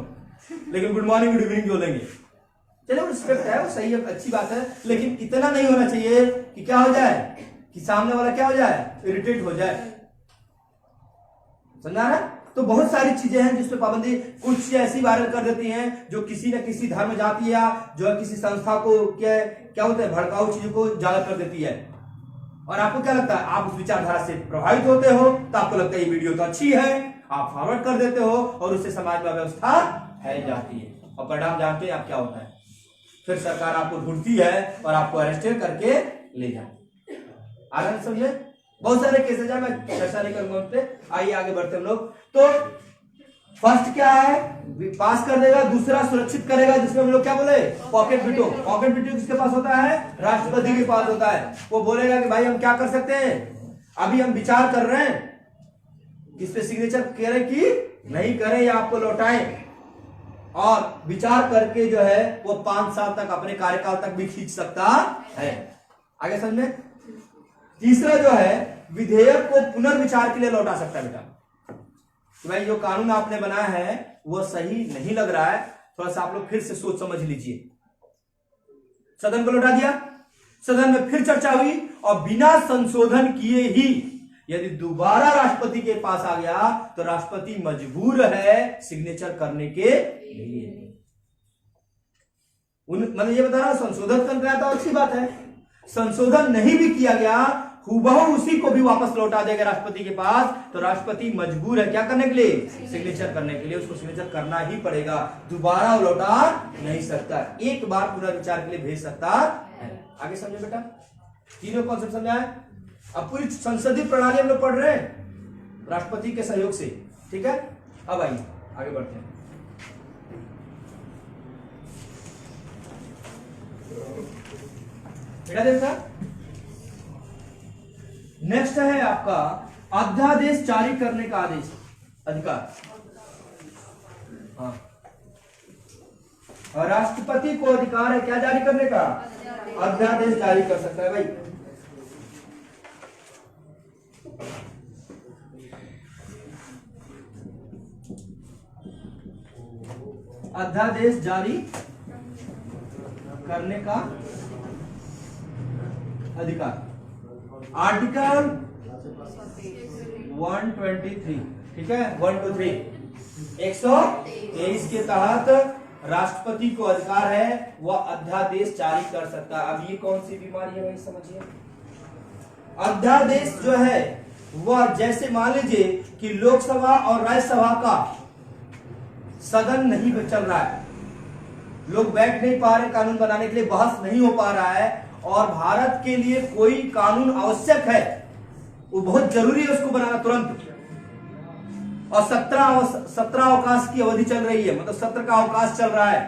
[SPEAKER 1] लेकिन गुड मॉर्निंग गुड इवनिंग बोलेंगे। चलो रिस्पेक्ट है, वो सही है, अच्छी बात है, लेकिन इतना नहीं होना चाहिए कि क्या हो जाए कि सामने वाला क्या हो जाए? इरिटेट हो जाए। समझा ना? तो बहुत सारी चीजें हैं जिसपे पाबंदी, कुछ चीजें ऐसी वायरल कर देती हैं जो किसी न किसी धर्म, जाति या जो है किसी संस्था को क्या होता है, भड़काऊ चीजों को उजागर कर देती है। और आपको क्या लगता है? आप उस विचारधारा से प्रभावित होते हो तो आपको लगता है ये वीडियो तो अच्छी है, आप फॉरवर्ड कर देते हो और उससे समाज में व्यवस्था फैल जाती है। और परिणाम जानते हैं आप क्या होता है? फिर सरकार आपको ढूंढती है और आपको अरेस्ट करके ले जाती है। आगे समझे? बहुत सारे केसेज है, मैं चर्चा नहीं करूंगा उन पे। आइए आगे बढ़ते हम लोग। तो फर्स्ट क्या है? पास कर देगा, दूसरा सुरक्षित करेगा, जिसमें हम लोग क्या बोले? Pocket veto. पॉकेट वीटो किसके पास होता है? राष्ट्रपति के पास होता है। वो बोलेगा कि भाई हम क्या कर सकते हैं, अभी हम विचार कर रहे हैं किस पे सिग्नेचर करें कि नहीं करें या आपको लौटाएं, और विचार करके जो है वो 5 साल तक अपने कार्यकाल तक भी खींच सकता है। आगे समझ में? तीसरा जो है विधेयक को पुनर्विचार के लिए लौटा सकता है। बेटा तो भाई जो कानून आपने बनाया है वो सही नहीं लग रहा है, थोड़ा सा आप लोग फिर से सोच समझ लीजिए। सदन को लौटा दिया, सदन में फिर चर्चा हुई और बिना संशोधन किए ही यदि दोबारा राष्ट्रपति के पास आ गया तो राष्ट्रपति मजबूर है सिग्नेचर करने के लिए। मतलब ये बता रहा हूं, संशोधन कर गया तो अच्छी बात है, संशोधन नहीं भी किया गया, हुबहू उसी को भी वापस लौटा देगा राष्ट्रपति के पास, तो राष्ट्रपति मजबूर है क्या करने के लिए? सिग्नेचर करने के लिए। उसको सिग्नेचर करना ही पड़ेगा, दोबारा लौटा नहीं सकता, एक बार पुनर्विचार के लिए भेज सकता है। आगे समझे बेटा? तीनों कॉन्सेप्ट समझा है? अब पूरी संसदीय प्रणाली हम लोग पढ़ रहे हैं राष्ट्रपति के सहयोग से। ठीक है, अब आइए आगे बढ़ते हैं। बेटा देखा, नेक्स्ट है आपका अध्यादेश जारी करने का आदेश अधिकार। हाँ, और राष्ट्रपति को अधिकार है क्या जारी करने का? अध्यादेश जारी कर सकता है भाई। अध्यादेश जारी करने का अधिकार, आर्टिकल 123, ठीक है, 1 to 3, 123 के तहत राष्ट्रपति को अधिकार है वह अध्यादेश जारी कर सकता है। अब ये कौन सी बीमारी है भाई समझिए। अध्यादेश जो है वह, जैसे मान लीजिए कि लोकसभा और राज्यसभा का सदन नहीं चल रहा है, लोग बैठ नहीं पा रहे, कानून बनाने के लिए बहस नहीं हो पा रहा है, और भारत के लिए कोई कानून आवश्यक है, वो बहुत जरूरी है उसको बनाना तुरंत। और 17 अवकाश की अवधि चल रही है, मतलब 17 का अवकाश चल रहा है,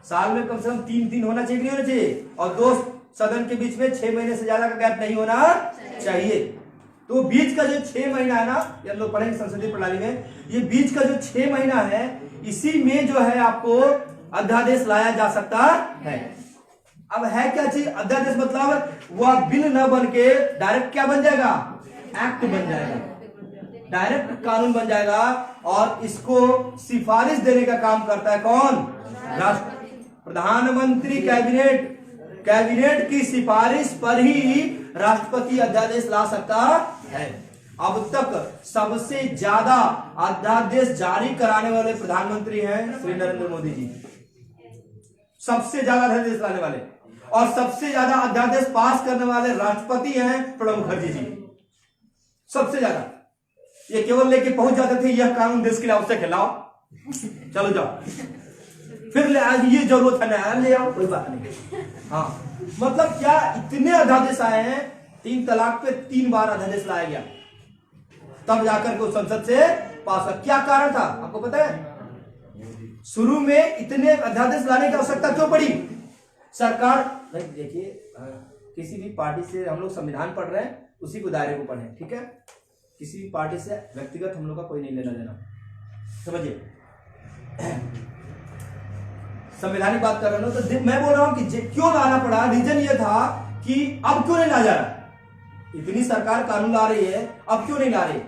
[SPEAKER 1] साल में कम से कम 3 दिन होना चाहिए, नहीं होना चाहिए, और 2 सदन के बीच में 6 महीने से ज्यादा का गैप नहीं होना चाहिए। तो बीच का जो 6 महीना है ना, ये लोग पढ़ेंगे संसदीय प्रणाली में, ये बीच का जो 6 महीना है, इसी में जो है आपको अध्यादेश लाया जा सकता है। अब है क्या चीज अध्यादेश, मतलब वह बिल न बन के डायरेक्ट क्या बन जाएगा, एक्ट बन जाएगा, डायरेक्ट कानून बन जाएगा, और इसको सिफारिश देने का काम करता है कौन, राष्ट्रपति, प्रधानमंत्री, कैबिनेट की सिफारिश पर ही राष्ट्रपति अध्यादेश ला सकता है। अब तक सबसे ज्यादा अध्यादेश जारी कराने वाले प्रधानमंत्री हैं श्री नरेंद्र मोदी जी, सबसे ज्यादा अध्यादेश लाने वाले, और सबसे ज्यादा अध्यादेश पास करने वाले राष्ट्रपति हैं प्रणब मुखर्जी जी, सबसे ज्यादा। ये केवल लेके पहुंच जाते थे, यह कानून देश के लिए आवश्यक है, लाओ चलो जाओ, फिर ले आज ये जरूरत है ना, ले आओ, कोई बात नहीं। हाँ, मतलब क्या इतने अध्यादेश आए हैं, 3 तलाक पे 3 बार अध्यादेश लाया गया, तब जाकर के संसद से पास हुआ। क्या कारण था आपको पता है, शुरू में इतने अध्यादेश लाने की आवश्यकता क्यों पड़ी? सरकार, देखिए किसी भी पार्टी से हम लोग संविधान पढ़ रहे हैं, उसी को दायरे को पढ़े, ठीक है, किसी भी पार्टी से व्यक्तिगत हम लोग का कोई नहीं लेना देना, समझिए, संवैधानिक बात कर रहे हो। तो मैं बोल रहा हूं कि क्यों लाना पड़ा, रीजन ये था कि अब क्यों नहीं ला जा रहा, इतनी सरकार कानून ला रही है, अब क्यों नहीं ला रही,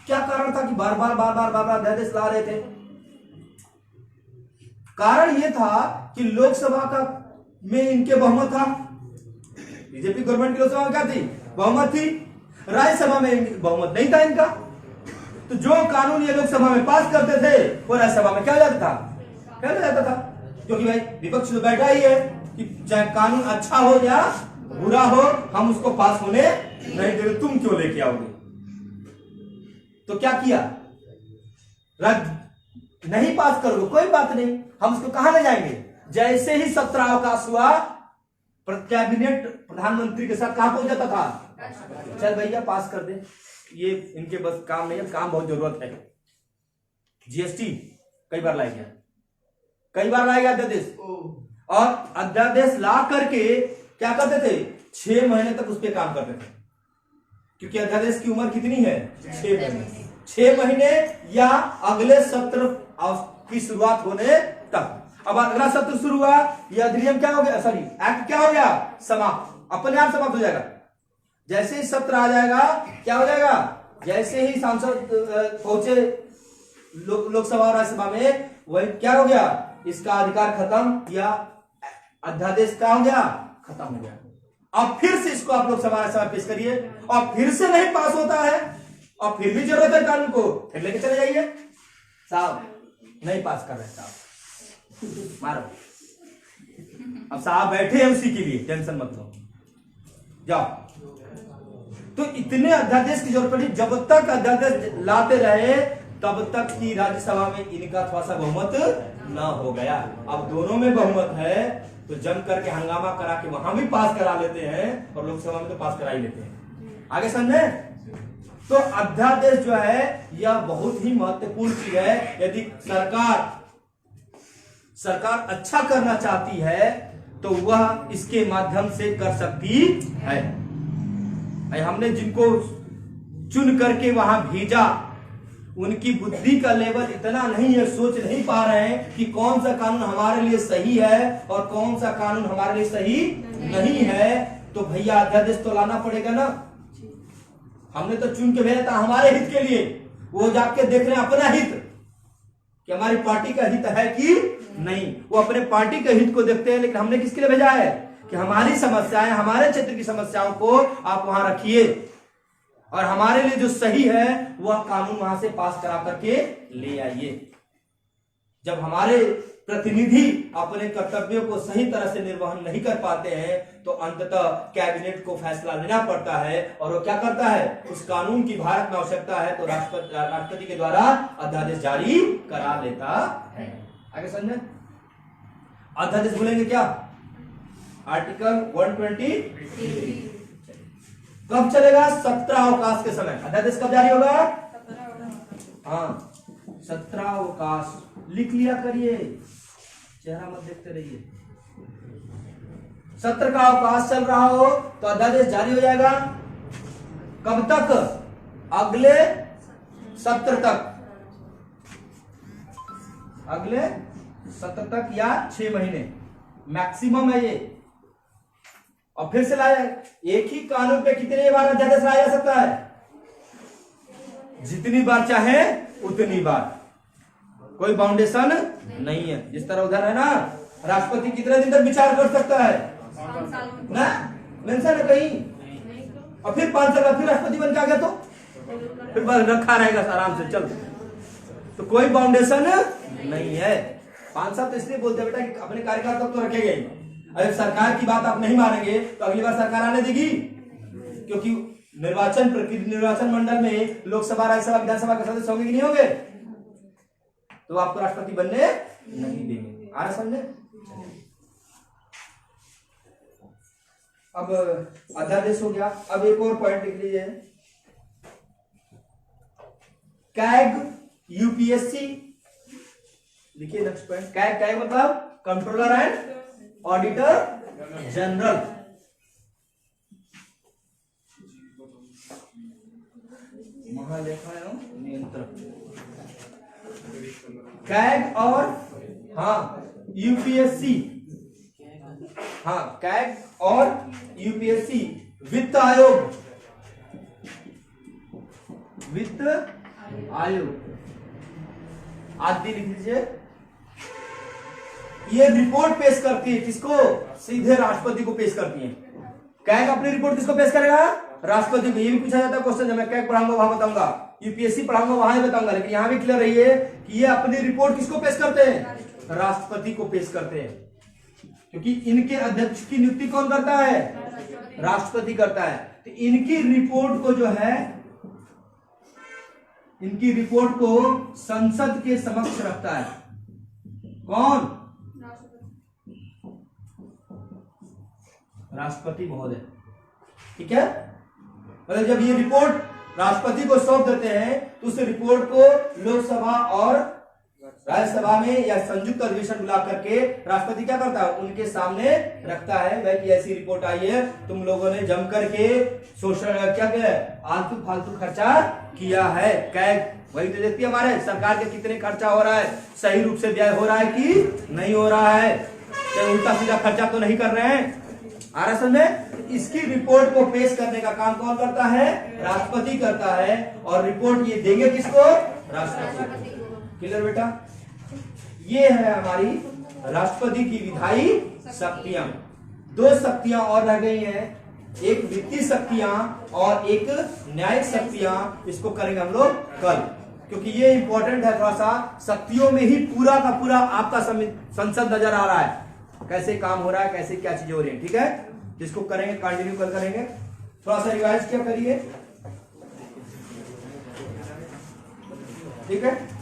[SPEAKER 1] क्या कारण था कि बार बार अध्यादेश ला रहे थे? कारण यह था कि लोकसभा का में इनके बहुमत था, बीजेपी गवर्नमेंट की लोकसभा में क्या थी, बहुमत थी, राज्यसभा में बहुमत नहीं था इनका, तो जो कानून ये लोकसभा में पास करते थे वो राज्यसभा में क्या हो जाता था, क्या हो जाता था, क्योंकि भाई विपक्ष तो बैठा ही है कि चाहे कानून अच्छा हो या बुरा हो, हम उसको पास होने नहीं दे रहे, तुम क्यों लेके आओगे। तो क्या किया, रद्द नहीं पास करोगे कोई बात नहीं, हम उसको कहां ले जाएंगे। जैसे ही 17 अवकाश हुआ, कैबिनेट प्रधानमंत्री के साथ कहां पहुंच जाता था, चल भैया पास कर दे, ये इनके बस काम नहीं है, काम बहुत जरूरत है। जीएसटी कई बार लाया गया अध्यादेश, और अध्यादेश ला करके क्या करते थे, 6 महीने तक उस पर काम करते थे, क्योंकि अध्यादेश की उम्र कितनी है, 6 महीने, 6 महीने या अगले सत्र की शुरुआत होने तक। अब अगला सत्र शुरू हुआ, यह अधिनियम क्या हो गया, सॉरी एक्ट क्या हो गया, समाप्त, अपने आप समाप्त हो जाएगा। जैसे ही सत्र आ जाएगा क्या हो जाएगा, जैसे ही सांसद पहुंचे लोकसभा और राज्यसभा में, वही क्या हो गया, इसका अधिकार खत्म, या अध्यादेश क्या हो गया, खत्म हो गया। अब फिर से इसको आप लोकसभा राज्यसभा पेश करिए, और फिर से नहीं पास होता है, और फिर भी जरूरत है कानून को, फिर लेके चले जाइए, साहब नहीं पास कर रहे साहब, मारो, अब साहब बैठे हैं उसी के लिए, टेंशन मत लो, जाओ। तो इतने अध्यादेश की जरूरत पड़ी, जब तक अध्यादेश लाते रहे तब तक की राज्यसभा में इनका थोड़ा सा बहुमत ना हो गया। अब दोनों में बहुमत है, तो जम करके हंगामा करा के वहां भी पास करा लेते हैं, और लोकसभा में तो पास करा ही लेते हैं। आगे समझे, तो अध्यादेश जो है यह बहुत ही महत्वपूर्ण चीज है। यदि सरकार अच्छा करना चाहती है तो वह इसके माध्यम से कर सकती है। हमने जिनको चुन करके वहां भेजा, उनकी बुद्धि का लेवल इतना नहीं है, सोच नहीं पा रहे हैं कि कौन सा कानून हमारे लिए सही है और कौन सा कानून हमारे लिए सही नहीं है। तो भैया अध्यादेश तो लाना पड़ेगा ना, हमने तो चुन के भेजा था हमारे हित के लिए, वो जाके देख रहे हैं अपना हित कि हमारी पार्टी का हित है कि नहीं, वो अपने पार्टी के हित को देखते हैं। लेकिन हमने किसके लिए भेजा है कि हमारी समस्याएं, हमारे क्षेत्र की समस्याओं को आप वहां रखिए, और हमारे लिए जो सही है वह कानून वहां से पास करा करके ले आइए। जब हमारे प्रतिनिधि अपने कर्तव्यों को सही तरह से निर्वहन नहीं कर पाते हैं तो अंततः कैबिनेट को फैसला लेना पड़ता है, और वो क्या करता है, उस कानून की भारत में आवश्यकता है तो राष्ट्रपति के द्वारा अध्यादेश जारी करा लेता है। आगे समझे? अध्यादेश बोलेंगे क्या? आर्टिकल 123 कब चलेगा? सत्र अवकाश के समय। अध्यादेश कब जारी होगा? हाँ, सत्र अवकाश। लिख लिया करिए, चेहरा मत देखते रहिए। सत्र का अवकाश चल रहा हो तो अध्यादेश जारी हो जाएगा। कब तक? अगले सत्र तक, अगले सत्र तक या 6 महीने मैक्सिमम है ये। और फिर से लाया, एक ही कानून पे कितनी बार अध्यादेश लाया जा सकता है? जितनी बार चाहे उतनी बार, कोई बाउंडेशन नहीं है। जिस तरह उधर है ना, राष्ट्रपति कितने दिन तक विचार कर सकता है ना, मेंशन है कहीं, और फिर 5 साल फिर राष्ट्रपति बन के आ गया तो फिर बस रखा रहेगा आराम से चल, तो कोई बाउंडेशन नहीं है। 5 साल तो इसलिए बोलते हैं बेटा कि अपने कार्यकाल तक तो रखेंगे। अगर सरकार की बात आप नहीं मानेंगे तो अगली बार सरकार आने देगी, क्योंकि निर्वाचन मंडल में लोकसभा, राज्यसभा, विधानसभा के सदस्य होंगे कि नहीं होंगे, तो आपको राष्ट्रपति बनने नहीं देंगे। आ रहा समझे? अब अध्यादेश हो गया। अब एक और पॉइंट लिख लीजिए, कैग यूपीएससी लिखिए। नेक्स्ट पॉइंट, कैग मतलब कंट्रोलर एंड ऑडिटर जनरल। महालेखा नियंत्रक, कैग और यूपीएससी, कैग और यूपीएससी, वित्त आयोग, वित्त आयोग आदि लिख लीजिए। ये रिपोर्ट पेश करती है किसको? सीधे राष्ट्रपति को पेश करती है। कैग अपनी रिपोर्ट किसको पेश करेगा? राष्ट्रपति को। ये भी पूछा जाता है क्वेश्चन, जब मैं कैग पढ़ाऊंगा वहां बताऊंगा, यूपीएससी पढ़ाऊंगा वहां ही बताऊंगा, लेकिन यहां भी क्लियर रहिए कि ये अपनी रिपोर्ट किसको पेश करते हैं? राष्ट्रपति को पेश करते हैं, क्योंकि इनके अध्यक्ष की नियुक्ति कौन करता है? राष्ट्रपति करता है। तो इनकी रिपोर्ट को जो है, इनकी रिपोर्ट को संसद के समक्ष रखता है कौन? राष्ट्रपति महोदय। ठीक है, मतलब जब ये रिपोर्ट राष्ट्रपति को सौंप देते हैं तो उस रिपोर्ट को लोकसभा और राज्यसभा में या संयुक्त अधिवेशन बुला करके राष्ट्रपति क्या करता है? उनके सामने रखता है, भाई कि ऐसी रिपोर्ट आई है, तुम लोगों ने जम करके शोषण क्या आलतू फालतू खर्चा किया है। कैग वही तो देखती है हमारे सरकार के कितने खर्चा हो रहा है, सही रूप से व्यय हो रहा है कि नहीं हो रहा है, चाहे उल्टा सीधा खर्चा तो नहीं कर रहे हैं। आ रहा समझे? इसकी रिपोर्ट को पेश करने का काम कौन करता है? राष्ट्रपति करता है। और रिपोर्ट ये देंगे किसको? राष्ट्रपति। क्लियर बेटा? ये है हमारी राष्ट्रपति की विधायी शक्तियां। 2 शक्तियां और रह गई हैं, एक वित्तीय शक्तियां और एक न्यायिक शक्तियां। इसको करेंगे हम लोग कल, क्योंकि ये इंपॉर्टेंट है थोड़ा सा। शक्तियों में ही पूरा का पूरा आपका संसद नजर आ रहा है, कैसे काम हो रहा है, कैसे क्या चीजें हो रही है। ठीक है, जिसको करेंगे कंटिन्यू कल करेंगे। थोड़ा सा रिवाइज क्या करिए, ठीक है।